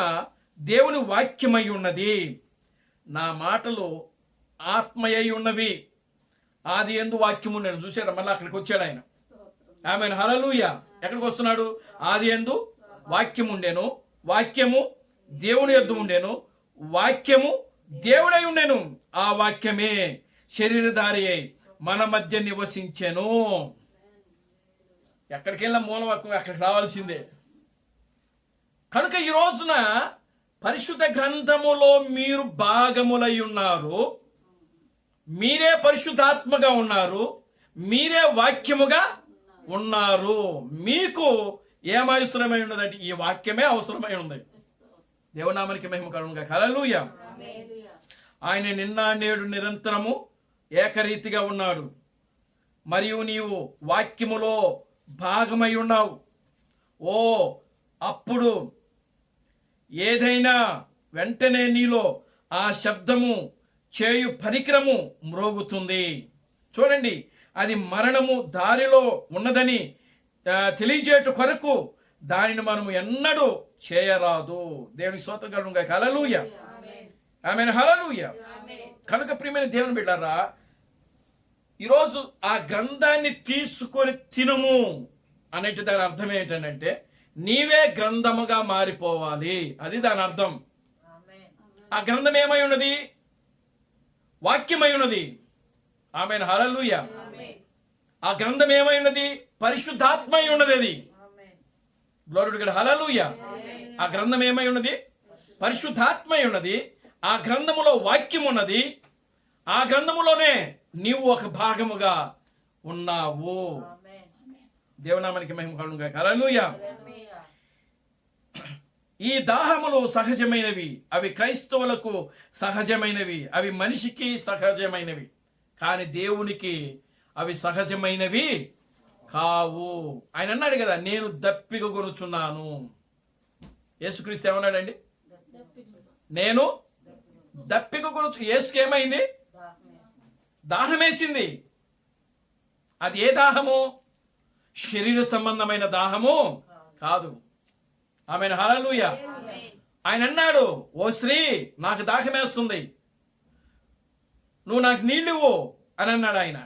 దేవుని వాక్యమై ఉన్నది. నా మాటలు ఆత్మయై ఉన్నవి. ఆది యందు వాక్యము. నేను చూసారా? మళ్ళీ అక్కడికి వచ్చాడు ఆయన. ఆమేన్. హల్లెలూయా. ఎక్కడికి వస్తున్నాడు? ఆది యందు వాక్యము ఉండెను, వాక్యము దేవుని యొద్ద ఉండెను, వాక్యము దేవుడై ఉండెను, ఆ వాక్యమే శరీరధారి అయి మన మధ్య నివసించెను. ఎక్కడికి వెళ్ళిన మూలవాక్యం అక్కడికి రావాల్సిందే. కనుక ఈ రోజున పరిశుద్ధ గ్రంథములో మీరు భాగములై ఉన్నారు. మీరే పరిశుద్ధాత్మగా ఉన్నారు. మీరే వాక్యముగా ఉన్నారు. మీకు ఏం అవసరమై ఉన్నదంటే ఈ వాక్యమే అవసరమై ఉంది. దేవునామానికి మహిమ కలుగునుగాక. హల్లెలూయా. ఆయన నిన్న నేడు నిరంతరము ఏకరీతిగా ఉన్నాడు. మరియు నీవు వాక్యములో భాగమై ఉన్నావు. ఓ అప్పుడు ఏదైనా వెంటనే నీలో ఆ శబ్దము చేయు పరికరము మ్రోగుతుంది. చూడండి, అది మరణము దారిలో ఉన్నదని తెలియజేయట కొరకు దానిని మనము ఎన్నడూ చేయరాదు. దేవుని స్తోత్రం కలుగునుగాక. హల్లెలూయా. ఆమేన్. హల్లెలూయా. కనుక ప్రియమైన దేవుని బిడ్డలారా, ఈరోజు ఆ గ్రంథాన్ని తీసుకొని తినుము అనేటి దాని అర్థం ఏంటంటే నీవే గ్రంథముగా మారిపోవాలి. అది దాని అర్థం. ఆ గ్రంథం ఏమై ఉన్నది? వాక్యమై ఉన్నది. ఆమేన్. హల్లెలూయా. ఆ గ్రంథం ఏమై ఉన్నది? పరిశుద్ధాత్మై ఉన్నది. అది గ్లోరీ టు గాడ్. హల్లెలూయా. ఆ గ్రంథం ఏమై ఉన్నది? పరిశుద్ధాత్మై ఉన్నది. ఆ గ్రంథములో వాక్యం ఉన్నది. ఆ గ్రంథములోనే నీవు ఒక భాగముగా ఉన్నావు. దేవునామానికి మహిమ కలుగునుగాక. హల్లెలూయా. ఈ దాహములు సహజమైనవి. అవి క్రైస్తవులకు సహజమైనవి. అవి మనిషికి సహజమైనవి. కానీ దేవునికి అవి సహజమైనవి కావు. ఆయన అన్నాడు కదా, నేను దప్పిక కొనుచున్నాను. యేసుక్రీస్తు ఏమన్నాడండి? నేను దప్పిక కొనుచు. యేసుకి ఏమైంది? దాహమేసింది. అది ఏ దాహము? శరీర సంబంధమైన దాహము కాదు. ఆమేన్. హల్లెలూయా. ఆయన అన్నాడు, ఓ స్త్రీ, నాకు దాహమేస్తుంది, నువ్వు నాకు నీళ్ళు ఇవ్వు అని అన్నాడు ఆయన.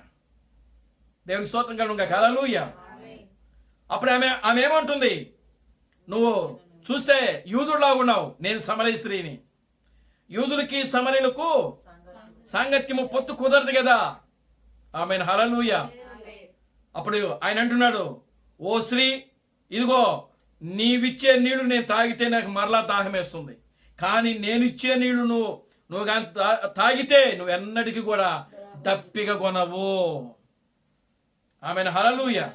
దేవునికి స్తోత్రం కలుగునుగాక. హల్లెలూయా. అప్పుడు ఆమె ఏమంటుంది? నువ్వు చూస్తే యూదుడిలాగా ఉన్నావు, నేను సమరయ స్త్రీని. యూదులకి సమరయులకు సాంగత్యము పొత్తు కుదరదు కదా. ఆమేన్. హల్లెలూయా. అప్పుడు ఆయన అంటున్నాడు, ఓ స్త్రీ, ఇదిగో నీవిచ్చే నీళ్లు నేను తాగితే నాకు మరలా దాహం వేస్తుంది. కానీ నేను ఇచ్చే నీళ్లు నువ్వు కానీ తాగితే నువ్వు ఎన్నటికీ కూడా దప్పిక కొనవు. ఆమేన్. హల్లెలూయా.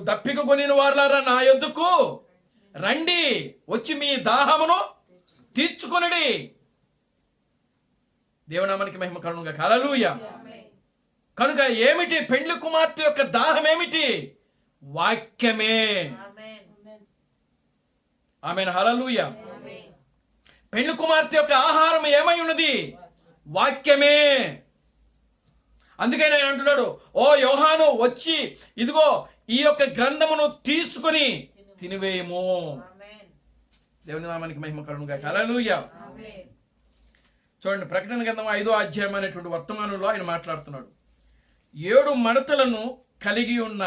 దప్పిక కొనిన వారులారా నా యొద్దకు రండి, వచ్చి మీ దాహమును తీర్చుకొనుడి. దేవునామానికి మహిమ కలుగునుగాక. హల్లెలూయా. కనుక ఏమిటి పెండ్లి కుమార్తె యొక్క దాహం? ఏమిటి? వాక్యమే. ఆమేన్. హల్లెలూయా. పెండ్లి కుమార్తె యొక్క ఆహారం ఏమై ఉన్నది? వాక్యమే. అందుకని ఆయన అంటున్నాడు, ఓ యోహాను, వచ్చి ఇదిగో ఈ యొక్క గ్రంథమును తీసుకొని తినివేయము. దేవుని నామానికి మహిమ కలుగునుగాక. హల్లెలూయా. చూడండి, ప్రకటన గ్రంథం 5వ అధ్యాయం అనేటువంటి వర్తమానంలో ఆయన మాట్లాడుతున్నాడు. 7 మడతలను కలిగి ఉన్న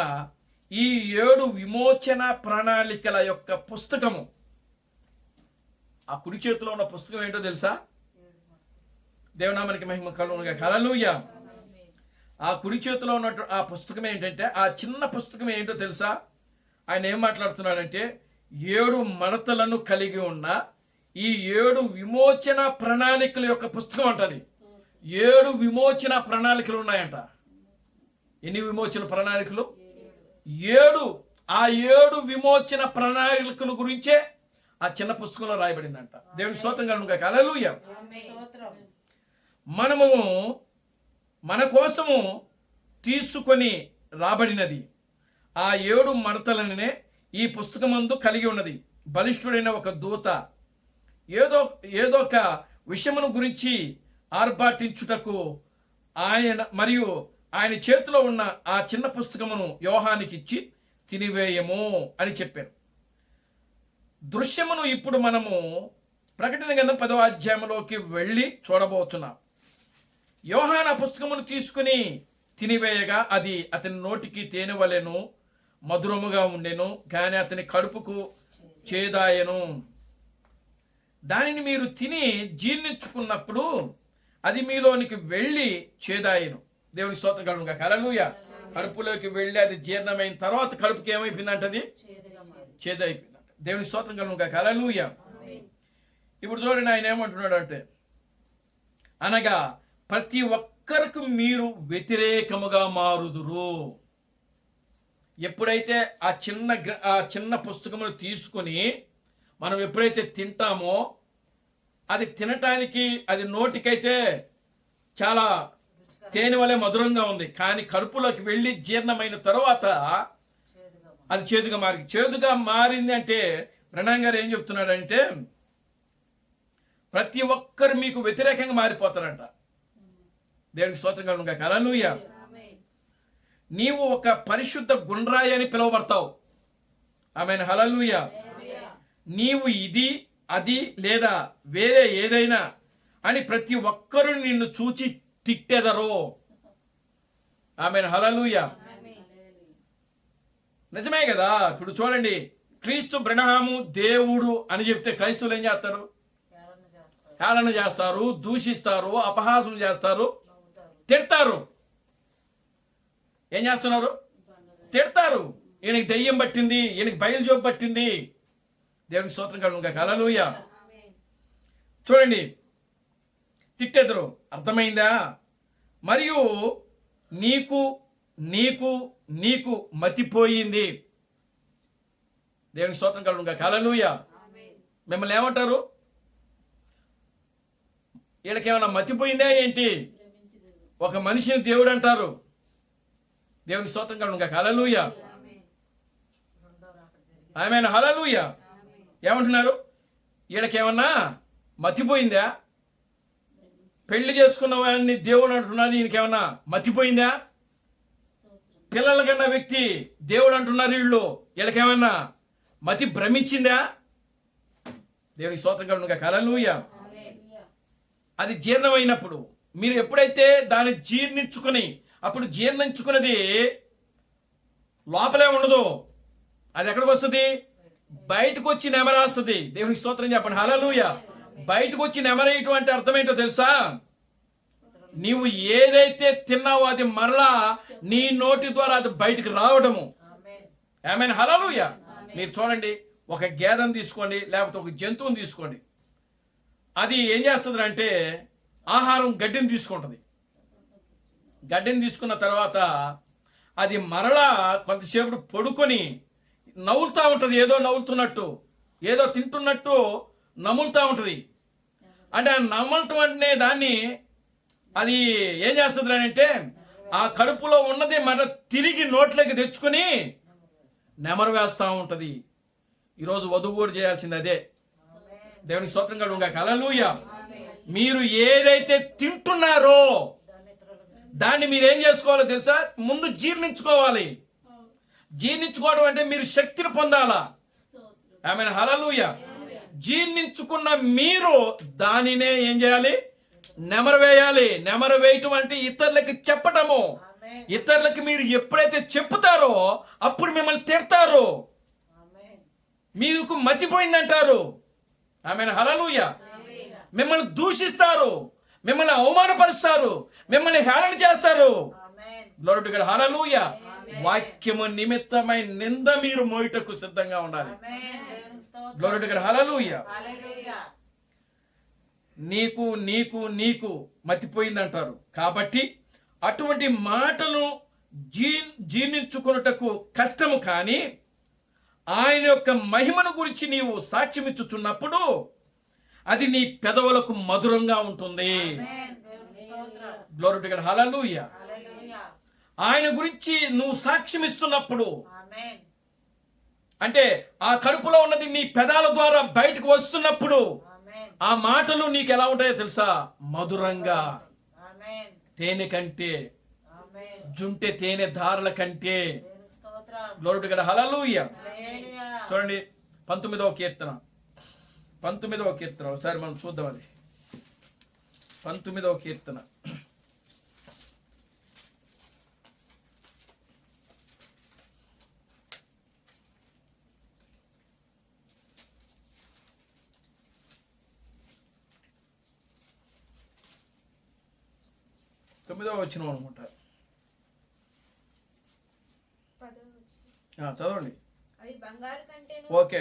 ఈ 7 విమోచన ప్రణాళికల యొక్క పుస్తకము. ఆ కుడి చేతిలో ఉన్న పుస్తకం ఏంటో తెలుసా? దేవునామానికి మహిమ కలుగునుగాక. హల్లెలూయా. ఆ కుడి చేతిలో ఉన్నట్టు ఆ పుస్తకం ఏంటంటే, ఆ చిన్న పుస్తకం ఏంటో తెలుసా? ఆయన ఏం మాట్లాడుతున్నాడంటే 7 మడతలను కలిగి ఉన్న ఈ 7 విమోచన ప్రణాళికల యొక్క పుస్తకం అంటది. 7 విమోచన ప్రణాళికలు ఉన్నాయంట. ఎన్ని విమోచన ప్రణాళికలు? 7. ఆ 7 విమోచన ప్రణాళికల గురించే ఆ చిన్న పుస్తకంలో రాయబడిందంట. దేవుని స్తోత్రం కలుగునుగాక. హల్లెలూయా. మనము మన కోసము తీసుకొని రాబడినది ఆ 7 మడతలనే ఈ పుస్తకమందు కలిగి ఉన్నది. బలిష్ఠుడైన ఒక దూత ఏదో ఒక విషయమును గురించి ఆర్భాటించుటకు ఆయన చేతిలో ఉన్న ఆ చిన్న పుస్తకమును యోహానికి ఇచ్చి తినివేయము అని చెప్పారు. దృశ్యమును ఇప్పుడు మనము ప్రకటన గ్రంథం 10వ అధ్యాయంలోకి వెళ్ళి చూడబోతున్నాం. యోహాను ఆ పుస్తకమును తీసుకుని తినివేయగా అది అతని నోటికి తేనె వలెను మధురముగా ఉండెను, కానీ అతని కడుపుకు చేదాయను. దానిని మీరు తిని జీర్ణించుకున్నప్పుడు అది మీలోనికి వెళ్ళి చేదాయను. దేవుని స్తోత్రం కలుగునుగాక. హల్లెలూయా. కడుపులోకి వెళ్ళి అది జీర్ణమైన తర్వాత కడుపుకి ఏమైపోయిందంట? అది చేదైపోయిందంట. దేవుని స్తోత్రం కలుగునుగాక. హల్లెలూయా. ఇప్పుడు చూడండి, ఆయన ఏమంటున్నాడు అంటే, అనగా ప్రతి ఒక్క ఒక్కరికి మీరు వ్యతిరేకముగా మారుదురు. ఎప్పుడైతే ఆ చిన్న పుస్తకమును తీసుకొని మనం ఎప్పుడైతే తింటామో అది తినటానికి అది నోటికైతే చాలా తేనె వలె మధురంగా ఉంది, కానీ కడుపులోకి వెళ్ళి జీర్ణమైన తర్వాత అది చేదుగా మారింది. అంటే ప్రణాం గారు ఏం చెప్తున్నాడంటే ప్రతి ఒక్కరు మీకు వ్యతిరేకంగా మారిపోతారంట. దేవునికి స్తోత్రం కలుగును గాక. హల్లెలూయా. నీవు ఒక పరిశుద్ధ గుండ్రాయి అని పిలువబడతావు. ఆమేన్. హల్లెలూయా. నీవు ఇది అది లేదా వేరే ఏదైనా అని ప్రతి ఒక్కరు నిన్ను చూచి తిట్టెదరో. ఆమేన్. హల్లెలూయా. నిజమే కదా. ఇప్పుడు చూడండి, క్రీస్తు బ్రహ్మము దేవుడు అని చెప్తే క్రైస్తవులు ఏం చేస్తారు? హేళన చేస్తారు, దూషిస్తారు, అపహాసం చేస్తారు, తిడతారు. ఏం చేస్తున్నారు? తిడతారు. ఈయనకి దెయ్యం పట్టింది, ఈయనకి బయలుజోపు పట్టింది. దేవునికి స్తోత్రం కలుగును గాక. హల్లెలూయా. చూడండి, తిట్టెదరు. అర్థమైందా? మరియు నీకు నీకు నీకు మతిపోయింది. దేవునికి స్తోత్రం కలుగును గాక. హల్లెలూయా. మిమ్మల్ని ఏమంటారు? వీళ్ళకేమన్నా మతిపోయిందా ఏంటి? ఒక మనిషిని దేవుడు అంటారు. దేవునికి స్తోత్రం కలుగును గాక. హల్లెలూయా. ఆమేన్. హల్లెలూయా. ఏమంటున్నారు? వీళ్ళకేమన్నా మతిపోయిందా? పెళ్లి చేసుకున్న వాడిని దేవుడు అంటున్నారు, ఈయనకేమన్నా మతిపోయిందా? పిల్లల కన్నా వ్యక్తి దేవుడు అంటున్నారు వీళ్ళకేమన్నా మతి భ్రమించిందా? దేవునికి స్తోత్రం కలుగును గాక. హల్లెలూయా. అది జీర్ణమైనప్పుడు మీరు ఎప్పుడైతే దాన్ని జీర్ణించుకుని, అప్పుడు జీర్ణించుకున్నది లోపలే ఉండదు, అది ఎక్కడికి వస్తుంది? బయటకు వచ్చి నెమరేస్తుంది. దేవునికి స్తోత్రం చెప్పండి. హల్లెలూయా. బయటకు వచ్చి నెమరేయటం అంటే అర్థం ఏంటో తెలుసా? నీవు ఏదైతే తిన్నావో అది మరలా నీ నోటి ద్వారా అది బయటకు రావడము. ఆమేన్. హల్లెలూయా. మీరు చూడండి, ఒక గేదెను తీసుకోండి, లేకపోతే ఒక జంతువుని తీసుకోండి. అది ఏం చేస్తుంది అంటే ఆహారం గడ్డిని తీసుకుంటుంది. గడ్డిని తీసుకున్న తర్వాత అది మరలా కొంతసేపు పడుకొని నవ్వులుతూ ఉంటుంది. ఏదో నవ్వులుతున్నట్టు, ఏదో తింటున్నట్టు నములుతూ ఉంటుంది. అంటే ఆ నమలటం అంటే దాన్ని అది ఏం చేస్తుంది అంటే ఆ కడుపులో ఉన్నది మన తిరిగి నోట్లోకి తెచ్చుకొని నెమరు వేస్తూ ఉంటుంది. ఈరోజు వధువు కూడా చేయాల్సింది అదే. దేవునికి స్తోత్రం కలుగును గాక. హల్లెలూయా. మీరు ఏదైతే తింటున్నారో దాన్ని మీరు ఏం చేసుకోవాలో తెలుసా? ముందు జీర్ణించుకోవాలి. జీర్ణించుకోవడం అంటే మీరు శక్తిని పొందాలా. ఆమేన్. హల్లెలూయా. జీర్ణించుకున్న మీరు దానినే ఏం చేయాలి? నెమరు వేయాలి. నెమరు వేయటం అంటే ఇతరులకి చెప్పటము. ఇతరులకి మీరు ఎప్పుడైతే చెప్తారో అప్పుడు మిమ్మల్ని తిడతారు, మీకు మతిపోయిందంటారు. ఆమేన్. హల్లెలూయా. మిమ్మల్ని దూషిస్తారు, మిమ్మల్ని అవమానపరుస్తారు, మిమ్మల్ని హేళన చేస్తారు. Glory to God. హల్లెలూయా. వాక్యము నిమిత్తమై నింద మీరు మోయుటకు సిద్ధంగా ఉండాలి. Glory to God. హల్లెలూయా. నీకు నీకు నీకు మతిపోయిందంటారు. కాబట్టి అటువంటి మాటలు జీర్ణించుకున్నటకు కష్టము. కానీ ఆయన యొక్క మహిమను గురించి నీవు సాక్ష్యమిచ్చుచున్నప్పుడు అది నీ పెదవులకు మధురంగా ఉంటుంది. Glory to God. హల్లెలూయా. ఆయన గురించి నువ్వు సాక్ష్యం ఇస్తున్నప్పుడు అంటే ఆ కడుపులో ఉన్నది నీ పెదాల ద్వారా బయటకు వస్తున్నప్పుడు ఆ మాటలు నీకు ఎలా ఉంటాయో తెలుసా? మధురంగా, తేనె కంటే, జుంటె తేనె ధారల కంటే. Glory to God. హల్లెలూయా. చూడండి 19వ కీర్తన. 19వ కీర్తన ఒకసారి మనం చూద్దాం. అది 19వ కీర్తన. తొమ్మిదవ వచనం అనుకుంటా. చదవండి. ఓకే.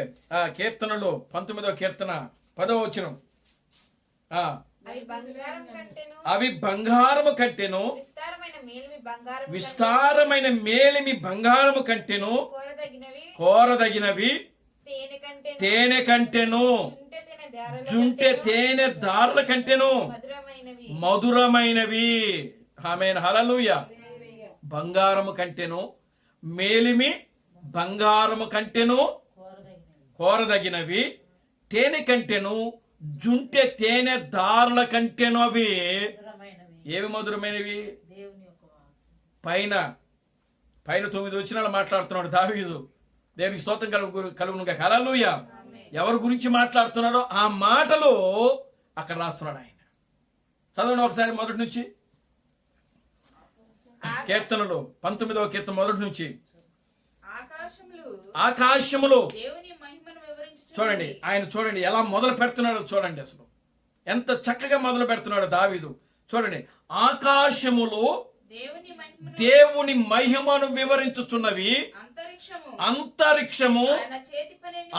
కీర్తనలు 19వ కీర్తన 10వ వచనం. అవి బంగారము కంటెను విస్తారమైన మేలిమి బంగారము కంటెను కోరదగినవి తేనె కంటెను జుంటె తేనె దారుల కంటెను మధురమైనవి. ఆమేన్ హల్లెలూయా. బంగారము కంటెను మేలిమి బంగారము కంటెను కోరదగినవి తేనె కంటెను జుంటె తేనె దారుల కంటెను. అవి ఏవి మధురమైనవి? పైన 9 వచనాలు మాట్లాడుతున్నాడు దావీదు. దేవునికి స్తోత్రం కలుగునుగా. హల్లెలూయా. ఎవరి గురించి మాట్లాడుతున్నాడో ఆ మాటలు అక్కడ రాస్తున్నాడు ఆయన. చదవండి ఒకసారి మొదటి నుంచి. కీర్తనలు 19వ కీర్తన మొదటి నుంచి. ఆకాశములు చూడండి, ఆయన చూడండి ఎలా మొదలు పెడుతున్నాడో చూడండి. అసలు ఎంత చక్కగా మొదలు పెడుతున్నాడో దావీదు. చూడండి, ఆకాశములు దేవుని మహిమను వివరించుచున్నవి, అంతరిక్షము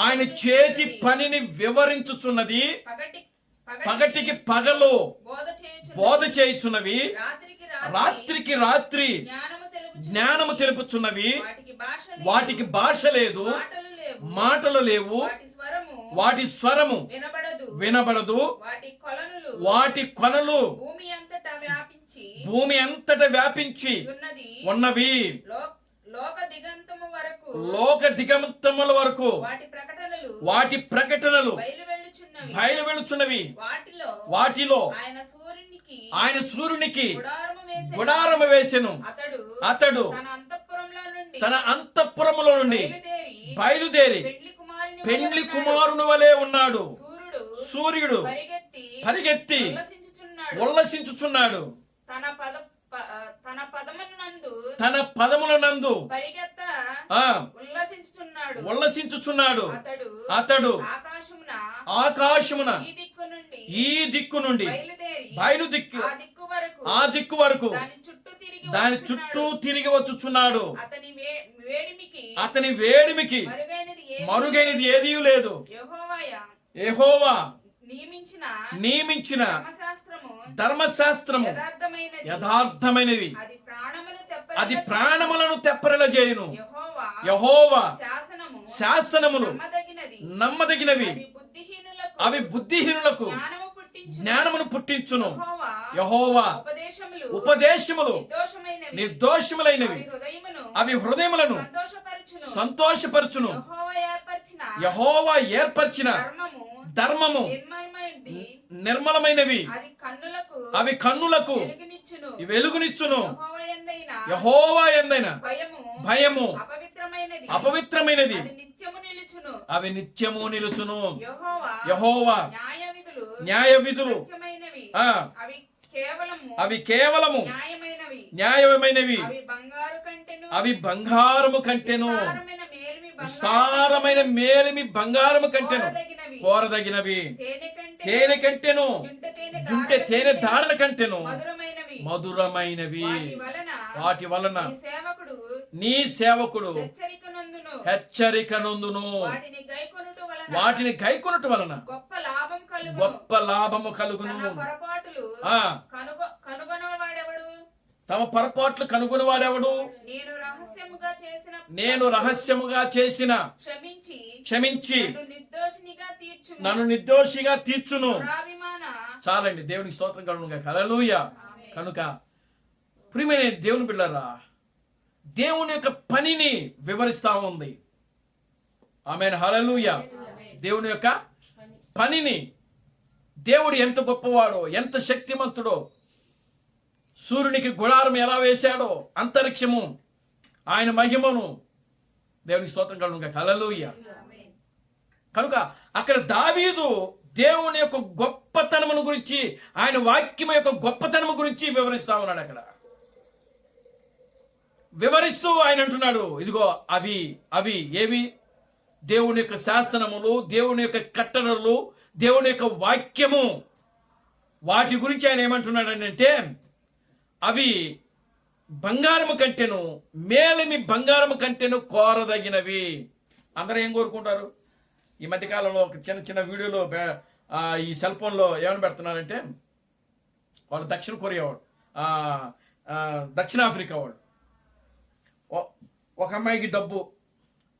ఆయన చేతి పనిని వివరించుచున్నది, పగటికి పగలు బోధ చేయుచున్నవి, రాత్రికి రాత్రి జ్ఞానము తెలుపుచున్నవి. వాటికి భాష లేదు, మాటలు లేవు, వాటి స్వరము వినబడదు, వాటి కొనలు భూమి అంతటా వ్యాపించి ఉన్నవి, లోక దిగంతముల వరకు వాటి ప్రకటనలు బయలు వెళుచున్నవి. వాటిలో ఆయన సూర్యునికి గుడారము వేసెను. అతడు తన అంతఃపురములో నుండి బయలుదేరి పెండ్లి కుమారుని వలె ఉన్నాడు. సూర్యుడు పరిగెత్తి ఉల్లసించుచున్నాడు. తన పదములనందు ఉల్లసించుచున్నాడు. అతడు ఆకాశమున ఈ దిక్కు నుండి ఆ దిక్కు వరకు దాని చుట్టూ తిరిగి వచ్చుచున్నాడు. అతని వేడిమికి మరుగైనది ఏదీ లేదు. యెహోవా నియమించిన ధర్మశాస్త్రము యథార్థమైనవి, అది ప్రాణములను తెప్పరిల చేయును. యెహోవా శాసనములు నమ్మదగినవి, అవి బుద్ధిహీనులకు జ్ఞానమును పుట్టించును. యెహోవా ఉపదేశములు నిర్దోషములైనవి, అవి హృదయములను సంతోషపరచును. యెహోవా ఏర్పరిచిన ధర్మము నిర్మలమైనవి, అవి కన్నులకు వెలుగునిచ్చును. యెహోవా యందైన భయము అపవిత్రమైనది, అవి నిత్యము నిలుచును. యెహోవా న్యాయ విధులు అవి కేవలము న్యాయమైనవి, అవి బంగారము కంటెను విస్తారమైన మేలిమి బంగారము కంటెను కోరదగినవి. తేనె కంటెను జుంటె తేనె దారుల కంటెను మధురమైనవి. వాటి వలన నీ సేవకుడు హెచ్చరిక నొందును. వాటిని గైకొనుట వలన గొప్ప లాభము కలుగును. తమ పొరపాట్లు కనుగొనవాడెవడు? నేను రహస్యముగా చేసిన క్షమించి నన్ను నిర్దోషిగా తీర్చును. చాలండి, దేవునికి స్తోత్రం కలుగునుగాక. హల్లెలూయా. కనుక ప్రియమైన దేవుని బిడ్డలారా, దేవుని యొక్క పనిని వివరిస్తా ఉంది. ఆమేన్ హల్లెలూయా. దేవుని యొక్క పనిని, దేవుడు ఎంత గొప్పవాడో, ఎంత శక్తిమంతుడో, సూర్యునికి గుడారం ఎలా వేశాడో, అంతరిక్షము ఆయన మహిమను, దేవునికి స్తోత్రం కలుగునుగాక. హల్లెలూయా. కనుక అక్కడ దావీదు దేవుని యొక్క గొప్పతనమును గురించి, ఆయన వాక్యం యొక్క గొప్పతనము గురించి వివరిస్తా ఉన్నాడు. అక్కడ వివరిస్తూ ఆయన అంటున్నాడు, ఇదిగో అవి అవి ఏవి? దేవుని యొక్క శాసనములు, దేవుని యొక్క కట్టడలు, దేవుని యొక్క వాక్యము. వాటి గురించి ఆయన ఏమంటున్నాడు అంటే, అవి బంగారము కంటెను మేలిమి బంగారము కంటెను కోరదగినవి. అందరూ ఏం కోరుకుంటారు? ఈ మధ్యకాలంలో ఒక చిన్న చిన్న వీడియోలో ఈ సెల్ ఫోన్లో ఏమని పెడుతున్నారంటే, వాళ్ళు దక్షిణ కొరియా వాడు, దక్షిణాఫ్రికా వాడు. ఒక అమ్మాయికి డబ్బు,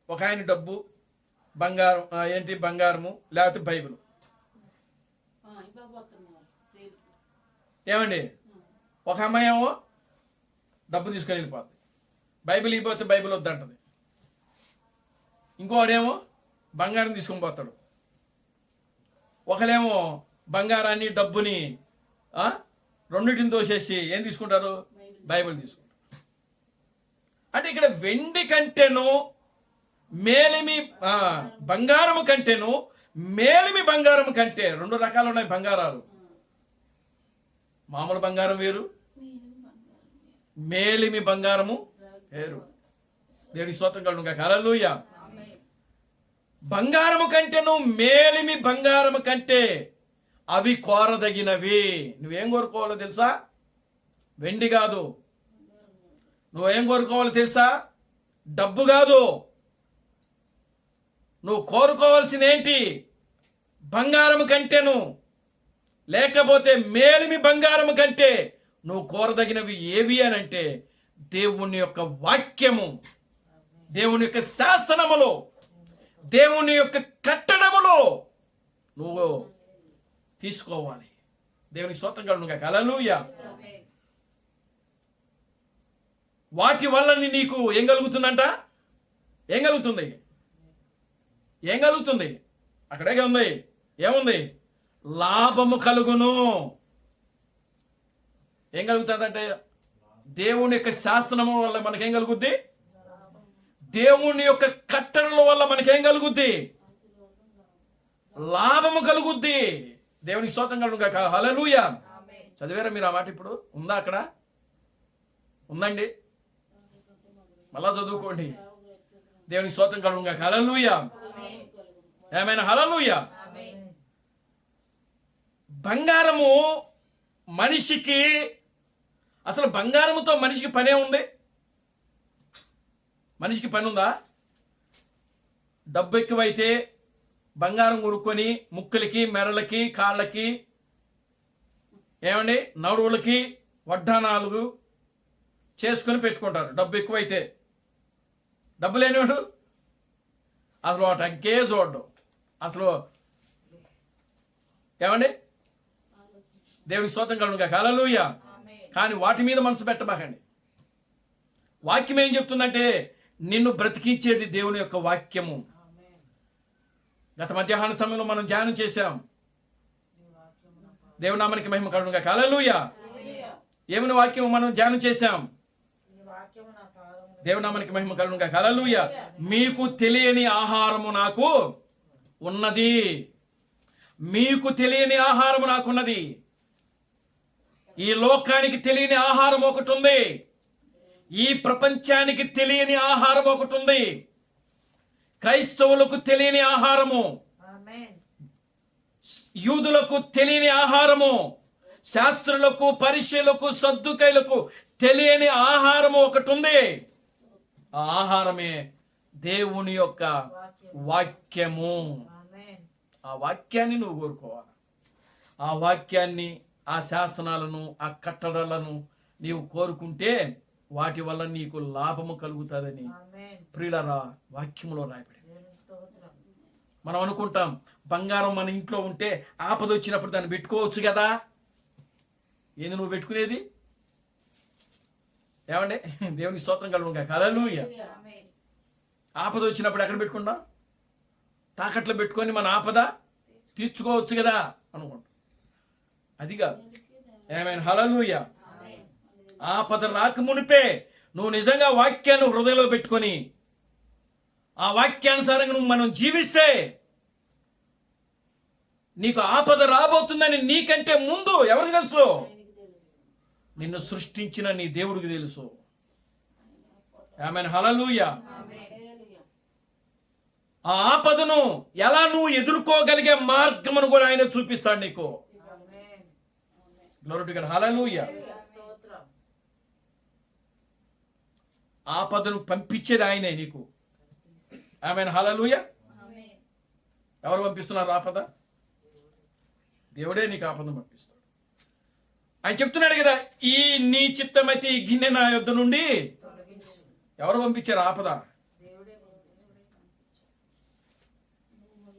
ఒక ఆయన డబ్బు, బంగారం, బంగారము లేకపోతే బైబిల్. ఏమండి, ఒక అమ్మాయి ఏమో డబ్బు తీసుకొని వెళ్ళిపోతుంది, బైబిల్ ఇవ్వకపోతే బైబిల్ వద్దంటది. ఇంకోడేమో బంగారం తీసుకొని పోతాడు. ఒకలేమో బంగారాన్ని డబ్బుని రెండింటిని దోసేసి ఏం తీసుకుంటారు? బైబిల్ తీసుకుంటారు. అంటే ఇక్కడ వెండి కంటేను మేలిమి బంగారము కంటేను మేలిమి బంగారం కంటే రెండు రకాలు ఉన్నాయి బంగారాలు. మామూలు బంగారం వేరు, మేలిమి బంగారము వేరు. దేవుని స్తోత్రం కలుగును గాక. హల్లెలూయా. బంగారము కంటేను మేలిమి బంగారము కంటే అవి కోరదగినవి. నువ్వేం కోరుకోవాలో తెలుసా? వెండి కాదు. నువ్వేం కోరుకోవాలో తెలుసా? డబ్బు కాదు. నువ్వు కోరుకోవాల్సింది ఏంటి? బంగారము కంటేను, లేకపోతే మేలిమి బంగారము కంటే నువ్వు కోరదగినవి ఏవి అని అంటే దేవుని యొక్క వాక్యము, దేవుని యొక్క శాసనములో, దేవుని యొక్క కట్టడములో నువ్వు తీసుకోవాలి. దేవుని స్తోత్రం కలుగును గాక. హల్లెలూయా. వాటి వల్ల నీకు ఏం కలుగుతుందంట? ఏం కలుగుతుంది? ఏం కలుగుతుంది? అక్కడే ఉంది. ఏముంది? లాభము కలుగును. ఏం కలుగుతుందంటే దేవుని యొక్క శాసనము వల్ల మనకేం కలుగుద్ది? దేవుని యొక్క కట్టడల వల్ల మనకేం కలుగుద్ది? లాభము కలుగుద్ది. దేవునికి స్తోత్రం కలుగును గాక. హల్లెలూయా. చదివారా మీరు ఆ మాట? ఇప్పుడు ఉందా అక్కడ? ఉందండి, మళ్ళా చదువుకోండి. దేవునికి స్తోత్రం కలుగును గాక. హల్లెలూయా. ఏమైనా హల్లెలూయా. బంగారము మనిషికి, అసలు బంగారముతో మనిషికి పనే ఉంది? మనిషికి పని ఉందా? డబ్బు ఎక్కువైతే బంగారం కొనుక్కొని ముక్కులకి, మెడలకి, కాళ్ళకి, ఏమండి నడువులకి వడ్డానాలు చేసుకొని పెట్టుకుంటారు. డబ్బు ఎక్కువైతే. డబ్బు లేనివాడు అసలు వాటి అంకే చూడడం. అసలు ఏమండి, దేవునికి స్తోత్రం కలుగును గాక. హల్లెలూయా. కానీ వాటి మీద మనసు పెట్టబాకండి. వాక్యం ఏం చెప్తుందంటే నిన్ను బ్రతికించేది దేవుని యొక్క వాక్యము. గత మధ్యాహ్న సమయంలో మనం ధ్యానం చేశాం. దేవుని నామానికి మహిమ కలుగును గాక. హల్లెలూయా. ఏమని వాక్యం మనం ధ్యానం చేశాం? దేవుని నామానికి మహిమ కలుగును గాక. హల్లెలూయా. మీకు తెలియని ఆహారము నాకు ఉన్నది. మీకు తెలియని ఆహారము నాకున్నది. ఈ లోకానికి తెలియని ఆహారం ఒకటి ఉంది. ఈ ప్రపంచానికి తెలియని ఆహారం ఒకటి ఉంది. క్రైస్తవులకు తెలియని ఆహారము, యూదులకు తెలియని ఆహారము, శాస్త్రులకు, పరిశీలకు, సద్దుకైలకు తెలియని ఆహారము ఒకటి ఉంది. ఆ ఆహారమే దేవుని యొక్క వాక్యము. ఆ వాక్యాన్ని నువ్వు కోరుకోవాలి. ఆ వాక్యాన్ని, ఆ శాసనాలను, ఆ కట్టడలను నీవు కోరుకుంటే వాటి వల్ల నీకు లాభము కలుగుతుందని ప్రియులారా వాక్యములో రాయబడింది. మనం అనుకుంటాం బంగారం మన ఇంట్లో ఉంటే ఆపద వచ్చినప్పుడు దాన్ని పెట్టుకోవచ్చు కదా. ఏంది నువ్వు పెట్టుకునేది? ఏమండి, దేవునికి స్తోత్రం కలుగును గాక. హల్లెలూయా. ఆపద వచ్చినప్పుడు ఎక్కడ పెట్టుకుంటాం? తాకట్లో పెట్టుకొని మన ఆపద తీర్చుకోవచ్చు కదా అనుకుంటాం. అది కాదు. ఆమేన్. హల్లెలూయా. ఆపద రాక మునిపే నువ్వు నిజంగా వాక్యాన్ని హృదయంలో పెట్టుకొని ఆ వాక్యానుసారంగా నువ్వు మనం జీవిస్తే నీకు ఆపద రాబోతుందని నీకంటే ముందు ఎవరికి తెలుసు? నిన్ను సృష్టించిన నీ దేవుడికి తెలుసు. ఆమేన్. హల్లెలూయా. ఆ ఆపదను ఎలా నువ్వు ఎదుర్కోగలిగే మార్గమును కూడా ఆయన చూపిస్తాడు నీకు. Glory to God. హల్లెలూయా. ఆపదను పంపించేది ఆయనే నీకు. ఆమేన్. హల్లెలూయా. ఎవరు పంపిస్తున్నారు ఆపద? దేవుడే నీకు ఆపదను పంపిస్తాడు. ఆయన చెప్తున్నాడు కదా, ఈ నీ చిత్తమైతే ఈ గిన్నె నా యొద్ద నుండి ఎవరు పంపించారు? ఆపద.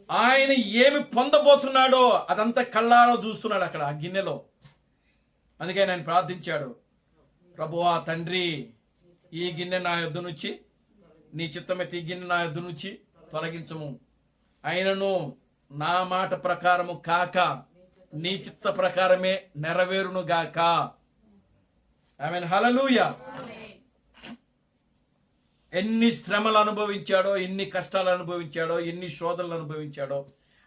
ఆయన ఏమి పొందబోతున్నాడో అదంతా కళ్ళారో చూస్తున్నాడు అక్కడ ఆ గిన్నెలో. అందుకే ఆయన ప్రార్థించాడు, ప్రభువా తండ్రి, ఈ గిన్నె నా యొద్ద నుంచి, నీ చిత్తమైతే ఈ గిన్నె నా యొద్ద నుంచి తొలగించము. ఆయనను నా మాట ప్రకారము కాక నీ చిత్త ప్రకారమే నెరవేరును గాక. ఆమేన్, హల్లెలూయా. ఎన్ని శ్రమలు అనుభవించాడో, ఎన్ని కష్టాలు అనుభవించాడో, ఎన్ని శోధనలు అనుభవించాడో.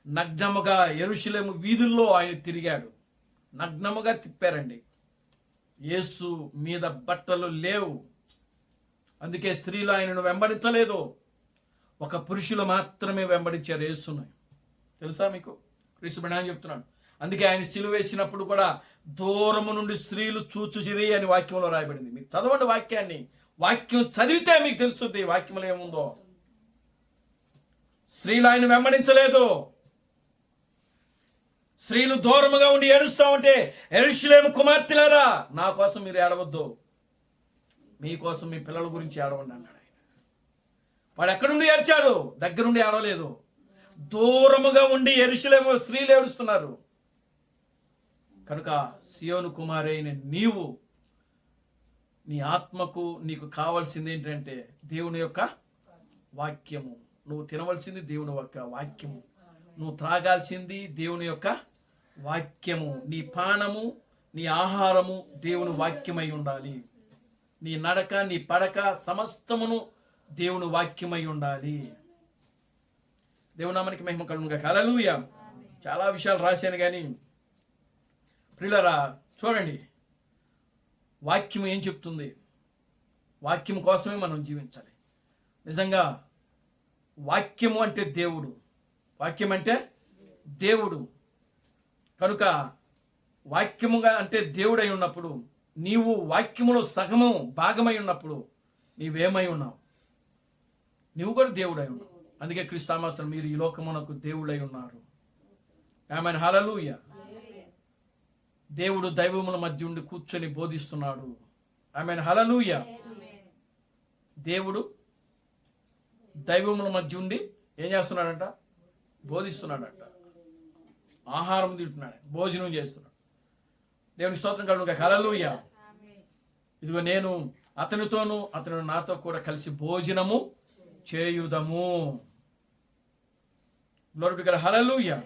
నగ్నముగా యెరూషలేము వీధుల్లో ఆయన తిరిగాడు. నగ్నముగా తిప్పారండి. యేసు మీద బట్టలు లేవు. అందుకే స్త్రీలు ఆయనను వెంబడించలేదు. ఒక పురుషులు మాత్రమే వెంబడించారు యేసును. తెలుసా మీకు? క్రీస్తు బిడ్డ చెప్తున్నాడు. అందుకే ఆయన సిలువ వేసినప్పుడు కూడా దూరము నుండి స్త్రీలు చూచుచిరి అని వాక్యంలో రాయబడింది. మీరు చదవండి వాక్యాన్ని. వాక్యం చదివితే మీకు తెలుస్తుంది వాక్యంలో ఏముందో. స్త్రీలు ఆయన వెంబడించలేదు. స్త్రీలు దూరముగా ఉండి ఏడుస్తూ ఉంటే, యెరూషలేము కుమార్తెలారా, నా కోసం మీరు ఏడవద్దు, మీకోసం మీ పిల్లల గురించి ఏడవండి అన్నాడు ఆయన. వాడు ఎక్కడుండి ఏడ్చాడు? దగ్గరుండి ఏడవలేదు. దూరముగా ఉండి యెరూషలేము స్త్రీలు ఏడుస్తున్నారు. కనుక సియోను కుమారి అయిన నీవు, నీ ఆత్మకు నీకు కావాల్సింది ఏంటంటే దేవుని యొక్క వాక్యము. నువ్వు తినవలసింది దేవుని యొక్క వాక్యము. నువ్వు త్రాగాల్సింది దేవుని యొక్క వాక్యము. నీ పానము, నీ ఆహారము దేవుని వాక్యమై ఉండాలి. నీ నడక, నీ పడక సమస్తమును దేవుని వాక్యమై ఉండాలి. దేవుని నామానికి మహిమ కలుగునుగా. హల్లెలూయా. చాలా విషయాలు రాశాను కానీ ప్రియులారా చూడండి, వాక్యం ఏం చెప్తుంది? వాక్యం కోసమే మనం జీవించాలి. నిజంగా వాక్యము అంటే దేవుడు. వాక్యం అంటే దేవుడు. కనుక వాక్యముగా అంటే దేవుడై ఉన్నప్పుడు, నీవు వాక్యములో సగము భాగమై ఉన్నప్పుడు నీవేమై ఉన్నావు? నీవు కూడా దేవుడై ఉన్నావు. అందుకే క్రీస్తు మీరు ఈ లోకమునకు దేవుడై ఉన్నారు. ఆమేన్, హల్లెలూయా. దేవుడు దైవముల మధ్య ఉండి కూర్చొని బోధిస్తున్నాడు. ఆమేన్, హల్లెలూయా. దేవుడు దైవముల మధ్య ఉండి ఏం చేస్తున్నాడంట? బోధిస్తున్నాడంట. ఆహారం తింటున్నాడు, భోజనం చేస్తున్నాడు. దేవునికి స్తోత్రం కలుగునుగాక. హల్లెలూయా. ఇదిగో నేను అతనితోనూ అతను నాతో కూడా కలిసి భోజనము చేయుదము. Glory to God. హల్లెలూయా.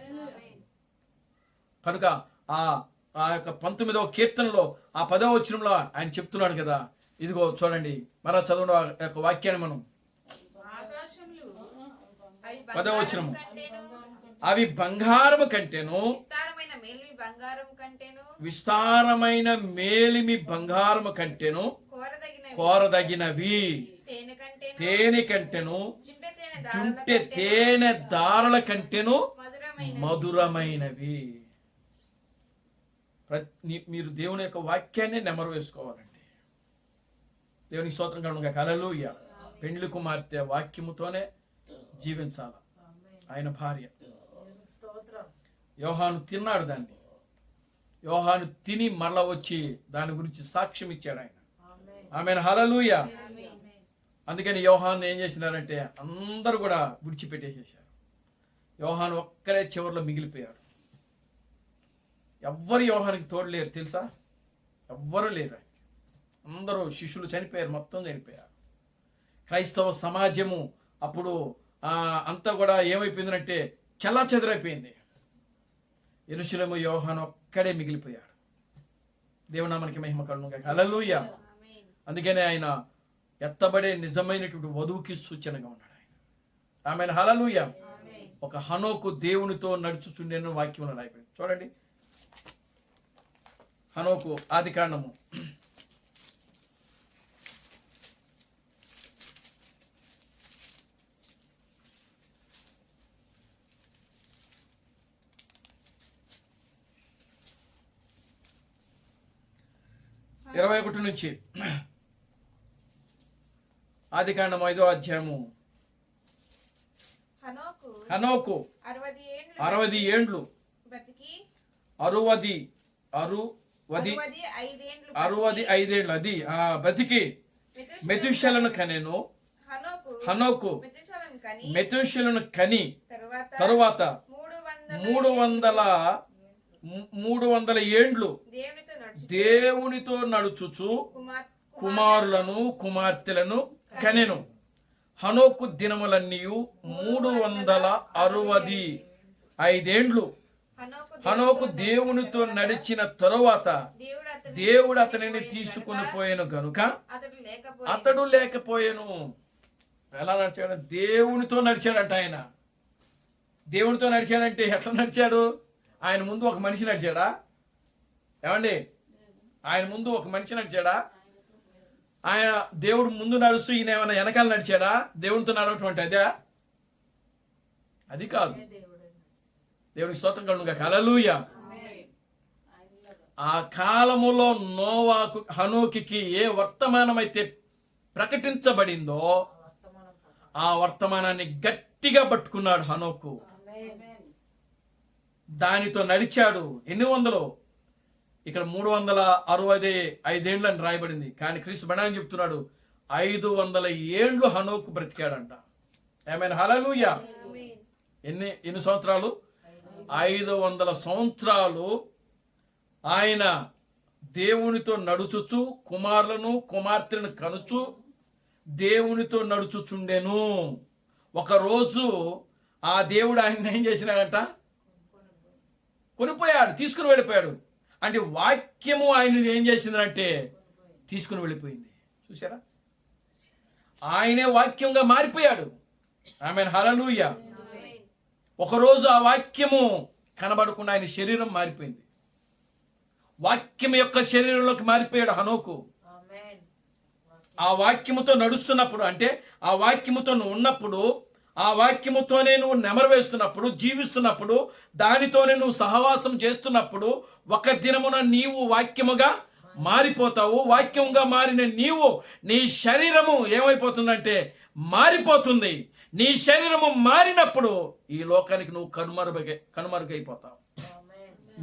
కనుక ఆ యొక్క 19వ కీర్తనలో ఆ 10వ వచనంలో ఆయన చెప్తున్నాడు కదా, ఇదిగో చూడండి, మరలా చదవండి ఆ యొక్క వాక్యాన్ని మనం. 10వ వచనము, అవి బంగారము కంటేను, విస్తారమైన మేలిమి బంగారము కంటేను కోరదగినవి, తేనె కంటేను, జుంటె తేనె దారుల కంటేను మధురమైనవి. మీరు దేవుని యొక్క వాక్యాన్ని నెమరు వేసుకోవాలండి. దేవునికి స్తోత్రం కలుగునుగాక. హల్లెలూయా. పెండ్లి కుమార్తె వాక్యముతోనే జీవించాల. ఆయన భార్య యోహాను తిన్నాడు దాన్ని. యోహాను తిని మరలా వచ్చి దాని గురించి సాక్ష్యం ఇచ్చాడు ఆయన. ఆమేన్, హల్లెలూయా. అందుకని యోహాను ఏం చేసినారంటే అందరూ కూడా విడిచిపెట్టేసేసారు. యోహాను ఒక్కడే చివరిలో మిగిలిపోయాడు. ఎవ్వరు యోహానికి తోడలేరు తెలుసా? ఎవ్వరూ లేరు. అందరూ శిష్యులు చనిపోయారు, మొత్తం చనిపోయారు. క్రైస్తవ సమాజము అప్పుడు అంతా కూడా ఏమైపోయిందంటే చెల్లాచెదరైపోయింది. యెరూషలేము యోహాను ఒక్కడే మిగిలిపోయాడు. దేవునామానికి మహిమ కలుగునుగాక. హల్లెలూయా. అందుకనే ఆయన ఎత్తబడే నిజమైనటువంటి వధువుకి సూచనగా ఉన్నాడు ఆయన. ఆమేన్, హల్లెలూయా. ఒక హనోకు దేవునితో నడుచుచుండెను వాక్యంలో రాయబడింది. చూడండి, హనోకు ఆదికాండము 21 నుంచి ఆదికాండం 5వ అధ్యాయము. హనోకు 60 ఏండ్లు 65 అది బతికి మెతుషెలను కనెను. హనోకు మెతుషెలను కని తరువాత 300 ఏండ్లు దేవునితో నడుచుచు కుమారులను కుమార్తెలను కనెను. హనోకు దినములన్నీ 365 ఏండ్లు. హనోకు దేవునితో నడిచిన తరువాత దేవుడు అతనిని తీసుకుని పోయాను గనుక అతడు లేకపోయాను. ఎలా నడిచాడు? దేవునితో నడిచాడంట. ఆయన దేవునితో నడిచాడంటే ఎట్లా నడిచాడు? ఆయన ముందు ఒక మనిషి నడిచాడా? ఏమండి, ఆయన ముందు ఒక మనిషి నడిచాడా? ఆయన దేవుడు ముందు నడుస్తూ ఈయన ఏమైనా వెనకాల నడిచాడా? దేవునితో నడవటం అదే? అది కాదు. దేవునికి స్తోత్రం కలుగునుగా. హల్లెలూయా. ఆ కాలములో నోవాకు హనోకుకి ఏ వర్తమానమైతే ప్రకటించబడిందో ఆ వర్తమానాన్ని గట్టిగా పట్టుకున్నాడు హనోకు. దానితో నడిచాడు. ఎన్ని వందలు? ఇక్కడ 365 ఏండ్లు అని రాయబడింది. కానీ క్రీస్తు బడాని చెప్తున్నాడు 500 ఏండ్లు హనోకు బ్రతికాడంట. ఆమేన్. హల్లెలూయా. ఎన్ని సంవత్సరాలు? 500 సంవత్సరాలు ఆయన దేవునితో నడుచుచు కుమారులను కుమార్తెలను కనుచు దేవునితో నడుచుచుండెను. ఒకరోజు ఆ దేవుడు ఆయన ఏం చేసినాడంట? కొనిపోయాడు, తీసుకుని వెళ్ళిపోయాడు. అంటే వాక్యము ఆయన ఏం చేసిందంటే తీసుకుని వెళ్ళిపోయింది. చూసారా? ఆయనే వాక్యంగా మారిపోయాడు. ఆమేన్. హల్లెలూయా. ఒకరోజు ఆ వాక్యము కనబడకుండా ఆయన శరీరం మారిపోయింది. వాక్యం యొక్క శరీరంలోకి మారిపోయాడు హనోకు. ఆ వాక్యముతో నడుస్తున్నప్పుడు, అంటే ఆ వాక్యముతో నువ్వు ఉన్నప్పుడు, ఆ వాక్యముతోనే నువ్వు నెమరు వేస్తున్నప్పుడు, జీవిస్తున్నప్పుడు, దానితోనే నువ్వు సహవాసం చేస్తున్నప్పుడు ఒక దినమున నీవు వాక్యముగా మారిపోతావు. వాక్యముగా మారిన నీవు, నీ శరీరము ఏమైపోతుందంటే మారిపోతుంది. నీ శరీరము మారినప్పుడు ఈ లోకానికి నువ్వు కనుమరుగైపోతావు.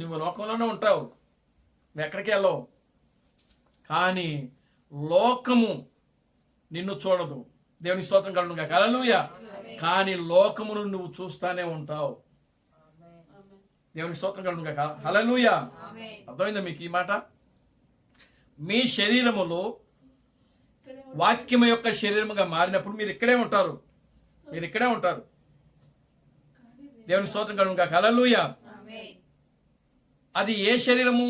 నువ్వు లోకంలోనే ఉంటావు, నువ్వు ఎక్కడికి వెళ్ళవు. కానీ లోకము నిన్ను చూడదు. దేవుని స్తోత్రం కలుగునుగా. హల్లెలూయా. కానీ లోకమును నువ్వు చూస్తానే ఉంటావు. దేవుని స్తోత్రం కలుగునుగా. హల్లెలూయా. అర్థమైందా మీకు ఈ మాట? మీ శరీరములో వాక్యము యొక్క శరీరముగా మారినప్పుడు మీరు ఇక్కడే ఉంటారు. మీరు ఇక్కడే ఉంటారు. దేవుని స్తోత్రం కలుగునుగా. హల్లెలూయా. అది ఏ శరీరము?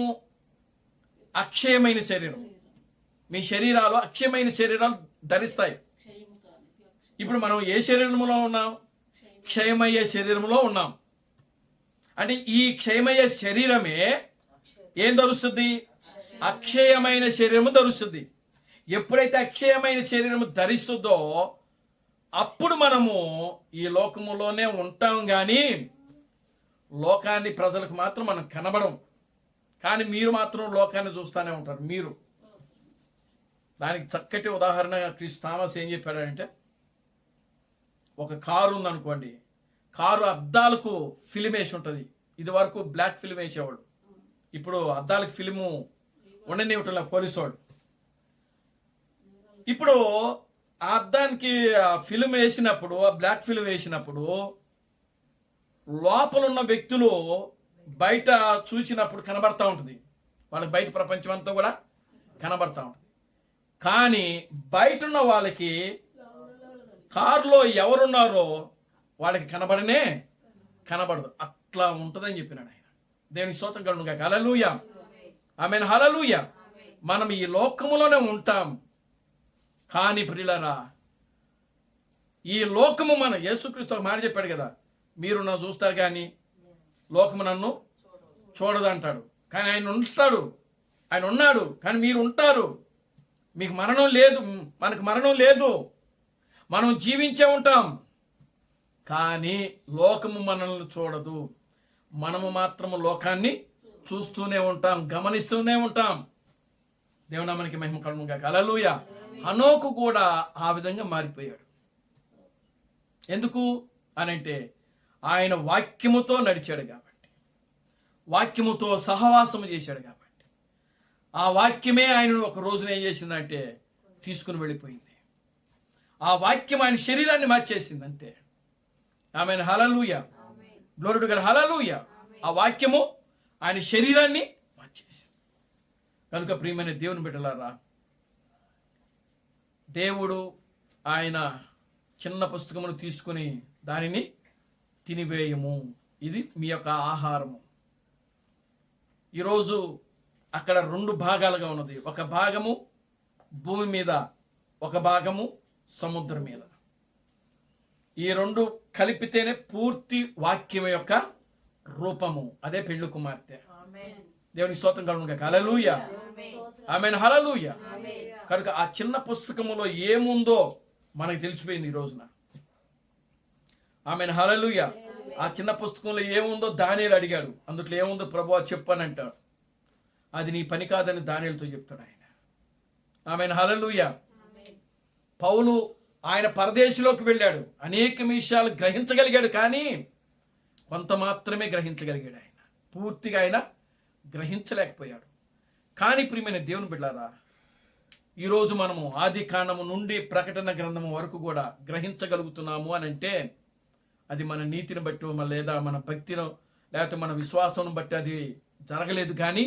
అక్షయమైన శరీరం. మీ శరీరాలు అక్షయమైన శరీరాలు ధరిస్తాయి. ఇప్పుడు మనం ఏ శరీరంలో ఉన్నాం? క్షయమయ్యే శరీరంలో ఉన్నాం. అంటే ఈ క్షయమయ్యే శరీరమే ఏం ధరుస్తుంది? అక్షయమైన శరీరము ధరుస్తుంది. ఎప్పుడైతే అక్షయమైన శరీరము ధరిస్తుందో అప్పుడు మనము ఈ లోకములోనే ఉంటాం. కానీ లోకాన్ని ప్రజలకు మాత్రం మనం కనబడం. కానీ మీరు మాత్రం లోకాన్ని చూస్తూనే ఉంటారు. మీరు దానికి చక్కటి ఉదాహరణగా క్రీస్తు థామస్ ఏం చెప్పాడంటే, ఒక కారు ఉందనుకోండి, కారు అద్దాలకు ఫిలిం వేసి ఉంటుంది. ఇది వరకు బ్లాక్ ఫిలిం వేసేవాడు, ఇప్పుడు అద్దాలకు ఫిలిము ఉండనివ్వటం పోలీసు వాడు. ఇప్పుడు ఆ అద్దానికి ఫిలిం వేసినప్పుడు, ఆ బ్లాక్ ఫిలిం వేసినప్పుడు లోపల ఉన్న వ్యక్తులు బయట చూసినప్పుడు కనబడతా ఉంటుంది. వాళ్ళకి బయట ప్రపంచం అంతా కూడా కనబడతా ఉంటుంది. కానీ బయట ఉన్న వాళ్ళకి కారులో ఎవరున్నారో వాళ్ళకి కనబడదు. అట్లా ఉంటుందని చెప్పినాడు ఆయన. దేవుని స్తోత్రం కలుగునుగా. హల్లెలూయా. ఆమేన్. హల్లెలూయా. మనం ఈ లోకములోనే ఉంటాం. కానీ ప్రియులారా, ఈ లోకము మన యేసుక్రీస్తు మాట చెప్పాడు కదా, మీరు నన్ను చూస్తారు కానీ లోకము నన్ను చూడదు అంటాడు. కానీ ఆయన ఉంటాడు, ఆయన ఉన్నాడు. కానీ మీరు ఉంటారు. మీకు మరణం లేదు, మనకు మరణం లేదు. మనం జీవించే ఉంటాం. కానీ లోకము మనల్ని చూడదు. మనము మాత్రము లోకాన్ని చూస్తూనే ఉంటాం, గమనిస్తూనే ఉంటాం. దేవుని మనకి మహిమ కలుగునుగా. హల్లెలూయా. హనోకు కూడా ఆ విధంగా మారిపోయాడు. ఎందుకు అనంటే ఆయన వాక్యముతో నడిచాడు కాబట్టి, వాక్యముతో సహవాసము చేశాడు కాబట్టి, ఆ వాక్యమే ఆయనను ఒక రోజున ఏం చేసిందంటే తీసుకుని వెళ్ళిపోయింది. ఆ వాక్యం ఆయన శరీరాన్ని మార్చేసింది అంతే. Amen hallelujah, glory to God, hallelujah. ఆ వాక్యము ఆయన శరీరాన్ని మార్చేసింది. కనుక ప్రియమైన దేవుని బిడ్డలారా, దేవుడు ఆయన చిన్న పుస్తకమును తీసుకుని దానిని తినివేయము, ఇది మీ యొక్క ఆహారము. ఈరోజు అక్కడ 2 భాగాలుగా ఉన్నది. ఒక భాగము భూమి మీద, ఒక భాగము సముద్రం మీద. ఈ 2 కలిపితేనే పూర్తి వాక్యం యొక్క రూపము. అదే పెండ్లి కుమార్తె. దేవునికి స్తోత్రం కలుగును గాక. హల్లెలూయా, ఆమేన్, హల్లెలూయా. కనుక ఆ చిన్న పుస్తకములో ఏముందో మనకు తెలిసిపోయింది ఈ రోజున. ఆమేన్, హల్లెలూయా. ఆ చిన్న పుస్తకంలో ఏముందో దానియేలు అడిగాడు. అందులో ఏముందో ప్రభువా చెప్పానంటాడు. అది నీ పని కాదని దానియేలుతో చెప్తాడు ఆయన. ఆమేన్, హల్లెలూయా. పౌలు ఆయన పరదేశంలోకి వెళ్ళాడు, అనేక విషయాలు గ్రహించగలిగాడు, కానీ కొంత మాత్రమే గ్రహించగలిగాడు. ఆయన పూర్తిగా ఆయన గ్రహించలేకపోయాడు. కానీ ప్రియమైన దేవుని బిడ్డలారా, ఈరోజు మనము ఆది కాండము నుండి ప్రకటన గ్రంథము వరకు కూడా గ్రహించగలుగుతున్నాము అని అంటే అది మన నీతిని బట్టి, లేదా మన భక్తిను, లేకపోతే మన విశ్వాసం బట్టి అది జరగలేదు. కానీ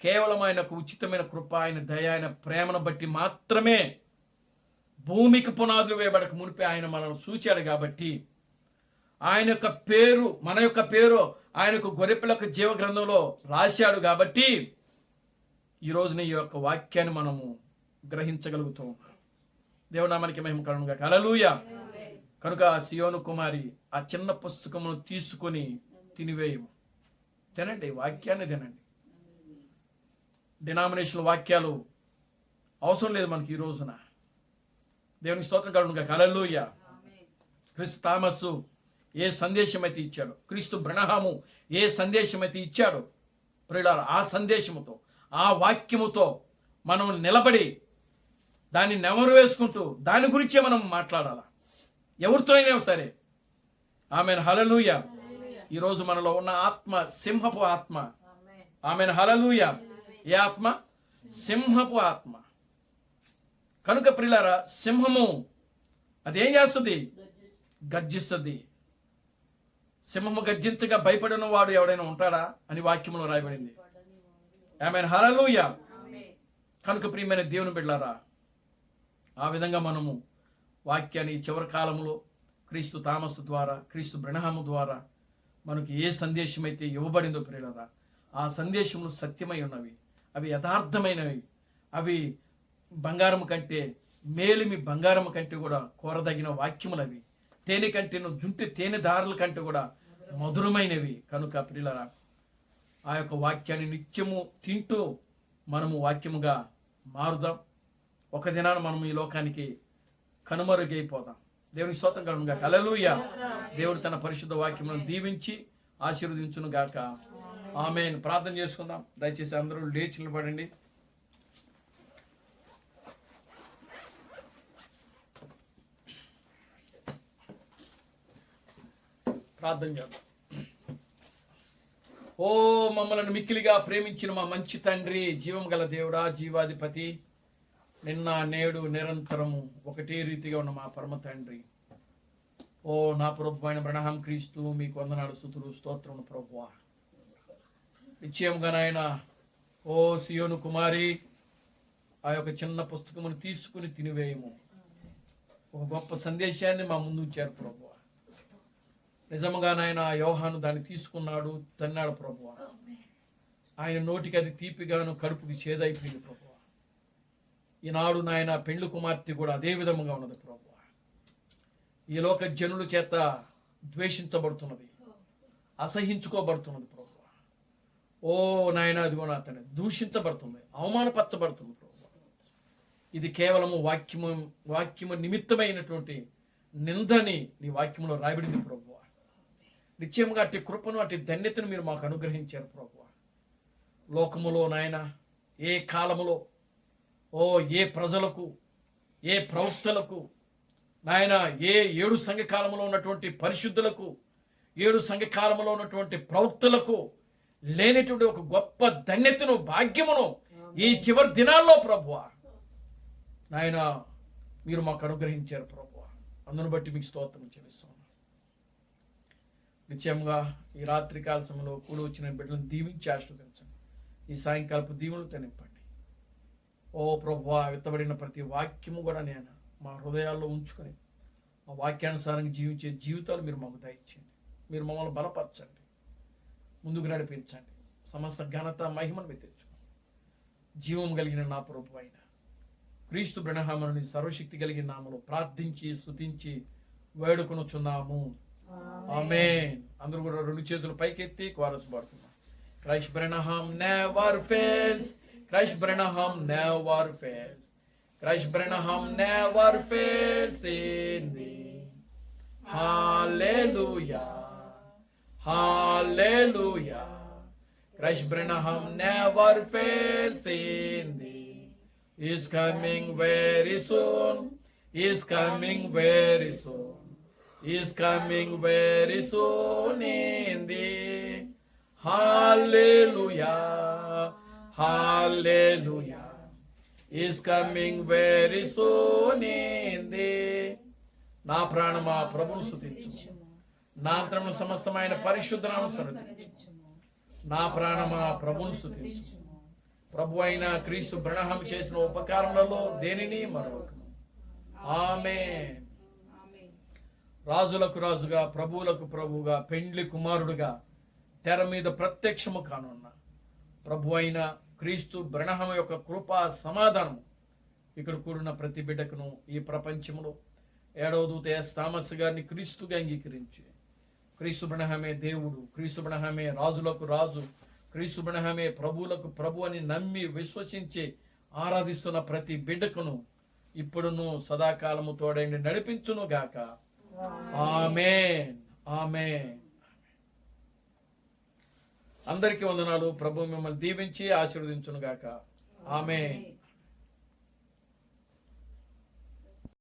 కేవలం ఆయనకు ఉచితమైన కృప, ఆయన దయ, ఆయన ప్రేమను బట్టి మాత్రమే భూమికి పునాదులు వేయబడక మునిపే ఆయన మనల్ని చూచాడు. కాబట్టి ఆయన యొక్క పేరు, మన యొక్క పేరు ఆయనకు గొర్రెపిల్ల జీవ గ్రంథంలో రాశాడు. కాబట్టి ఈ రోజున ఈ యొక్క వాక్యాన్ని మనము గ్రహించగలుగుతాం. దేవునామానికి మహిమ కలుగును గాక. హల్లెలూయా. కనుక సియోను కుమారి ఆ చిన్న పుస్తకమును తీసుకొని తినివేయము. తినండి, వాక్యాన్ని తినండి. డినామినేషన్ వాక్యాలు అవసరం లేదు మనకి ఈ రోజున. దేవునికి స్తోత్రం కలుగును గాక. హల్లెలూయా. క్రీస్తు థామస్సు ఏ సందేశం అయితే ఇచ్చాడో, క్రీస్తు బ్రనహాము ఏ సందేశం అయితే ఇచ్చాడో ప్రియులారా, ఆ సందేశముతో, ఆ వాక్యముతో మనం నిలబడి దాన్ని నెమరు వేసుకుంటూ దాని గురించే మనం మాట్లాడాలి, ఎవరితో అయినా సరే. ఆమెన్, హల్లెలూయా. ఈరోజు మనలో ఉన్న ఆత్మ సింహపు ఆత్మ. ఆమెన్, హల్లెలూయా. ఏ ఆత్మ? సింహపు ఆత్మ. కనుక ప్రియులారా, సింహము అదేం చేస్తుంది? గర్జిస్తుంది. సింహము గర్జించగా భయపడిన వాడు ఎవడైనా ఉంటాడా అని వాక్యంలో రాయబడింది. ఆమేన్, హల్లెలూయా. కనుక ప్రియమైన దేవుని బిడ్డలారా, ఆ విధంగా మనము వాక్యాన్ని చివరి కాలంలో క్రీస్తు థామస్ ద్వారా, క్రీస్తు బ్రనహాము ద్వారా మనకు ఏ సందేశం అయితే ఇవ్వబడిందో ప్రియులారా, ఆ సందేశములు సత్యమై ఉన్నవి, అవి యథార్థమైనవి, అవి బంగారము కంటే మేలిమి బంగారము కంటే కూడా కోరదగిన వాక్యములు అవి. తేనె కంటేను జుంటి తేనె దారుల కంటే కూడా మధురమైనవి. కనుక ప్రియులారా, ఆ యొక్క వాక్యాన్ని నిత్యము తింటూ మనము వాక్యముగా మారుదాం. ఒక దినాన మనం ఈ లోకానికి కనుమరుగైపోదాం. దేవునికి స్తోత్రం కలుగును గాక. హల్లెలూయా. దేవుడు తన పరిశుద్ధ వాక్యములను దీవించి ఆశీర్వదించును గాక. ఆమేన్. ప్రార్థన చేసుకుందాం. దయచేసి అందరూ లేచి నిలబడండి. ప్రార్థన చేద్దాం. ఓ మమ్మల్ని మిక్కిలిగా ప్రేమించిన మా మంచి తండ్రి, జీవం గల దేవుడా, జీవాధిపతి, నిన్న నేడు నిరంతరము ఒకటే రీతిగా ఉన్న మా పరమ తండ్రి, ఓ నా ప్రభు అయిన బ్రనహాం క్రీస్తు, మీకు వందనాలు, స్తుతులు, స్తోత్రములు ప్రభువా. నిశ్చయంగా నాయన, ఓ సియోను కుమారి, ఆ యొక్క చిన్న పుస్తకమును తీసుకుని తినివేయము. ఒక గొప్ప సందేశాన్ని మా ముందు ఉంచారు ప్రభువా. నిజముగా నాయన, యోహాను దాన్ని తీసుకున్నాడు, తన్నాడు ప్రభువా. ఆయన నోటికి అది తీపిగాను, కడుపుకి చేదైపోయింది ప్రభువా. ఈనాడు నాయన పెండ్లి కుమార్తె కూడా అదే విధముగా ఉన్నది ప్రభువా. ఈ లోక జనుల చేత ద్వేషించబడుతున్నది, అసహించుకోబడుతున్నది ప్రభువా. ఓ నాయన, అది కూడా అతను దూషించబడుతుంది, అవమానపరచబడుతుంది ప్రభువా. ఇది కేవలము వాక్యము నిమిత్తమైనటువంటి నిందని నీ వాక్యములో రాయబడింది ప్రభువా. నిశ్చయంగా అట్టి కృపను, అట్టి ధన్యతను మీరు మాకు అనుగ్రహించారు ప్రభువా. లోకములో నాయన, ఏ కాలములో, ఓ ఏ ప్రజలకు, ఏ ప్రవక్తలకు నాయన, ఏ 7 సంఘకాలంలో ఉన్నటువంటి పరిశుద్ధులకు, 7 సంఘకాలంలో ఉన్నటువంటి ప్రవక్తలకు లేనటువంటి ఒక గొప్ప ధన్యతను, భాగ్యమును ఈ చివరి దినాల్లో ప్రభువా నాయన మీరు మాకు అనుగ్రహించారు ప్రభువా, అందును బట్టి మీకు స్తోత్రం చెల్లిస్తున్నాను. నిశ్చయంగా ఈ రాత్రి కాల సమయంలో కూడి వచ్చిన బిడ్డలను దీవించి ఆశీర్వదించండి. ఈ సాయంకాలపు దీవులతో నింపండి. ఓ ప్రభువా, విత్తబడిన ప్రతి వాక్యము కూడా నేను మా హృదయాల్లో ఉంచుకొని మా వాక్యానుసారంగా జీవించే జీవితాలు మీరు మాకు దయచేయండి. మీరు మమ్మల్ని బలపరచండి, ముందుకు నడిపించండి. సమస్త ఘనత మహిమను మీరు తెచ్చుకోండి. జీవం కలిగిన నా ప్రభు అయిన క్రీస్తు బ్రహ్మని సర్వశక్తి కలిగిన నామములో ప్రార్థించి స్తుతించి వేడుకొనుచున్నాము. ఆమేన్. అందరూ కూడా రెండు చేతులు పైకెత్తి chorus పాడుతున్నాం. Christ Branham never fails. Christ Branham never fails. Christ Branham never fails in thee. Hallelujah. Hallelujah. Christ Branham never fails in thee. He is coming very soon. He is coming very soon. He is coming very soon in thee. Hallelujah. Hallelujah. He is coming very soon in thee. నా ప్రాణమా ప్రభువును స్తుతించుము, నా అంతరమున సమస్తమైన పరిశుద్ధ నామమును స్తుతించుము. నా ప్రాణమా ప్రభువును స్తుతించుము. ప్రభు అయిన క్రీస్తు బ్రహ్మం చేసిన ఉపకారములలో దేనిని మరొకము. ఆమేన్. రాజులకు రాజుగా ప్రభువులకు ప్రభువుగా పెండ్లి కుమారుడుగా తెర మీద ప్రత్యక్షము కానున్న ప్రభు అయిన క్రీస్తు బ్రహ్మ యొక్క కృపా సమాధానము ఇక్కడ కూడిన ప్రతి బిడ్డకును ఈ ప్రపంచంలో 7వ దూత ఎస్ థామస్ గారిని క్రీస్తుగా అంగీకరించి క్రీస్తు బ్రహ్మే దేవుడు, క్రీస్తు బ్రహ్మే రాజులకు రాజు, క్రీస్తు బ్రహ్మే ప్రభువులకు ప్రభు అని నమ్మి విశ్వసించి ఆరాధిస్తున్న ప్రతి బిడ్డకును ఇప్పుడును సదాకాలము తోడైండి నడిపించును గాక. ఆమేన్. ఆమేన్. అందరికీ వందనాలు. ప్రభు మిమ్మల్ని దీవించి ఆశీర్వదించును గాక. ఆమేన్.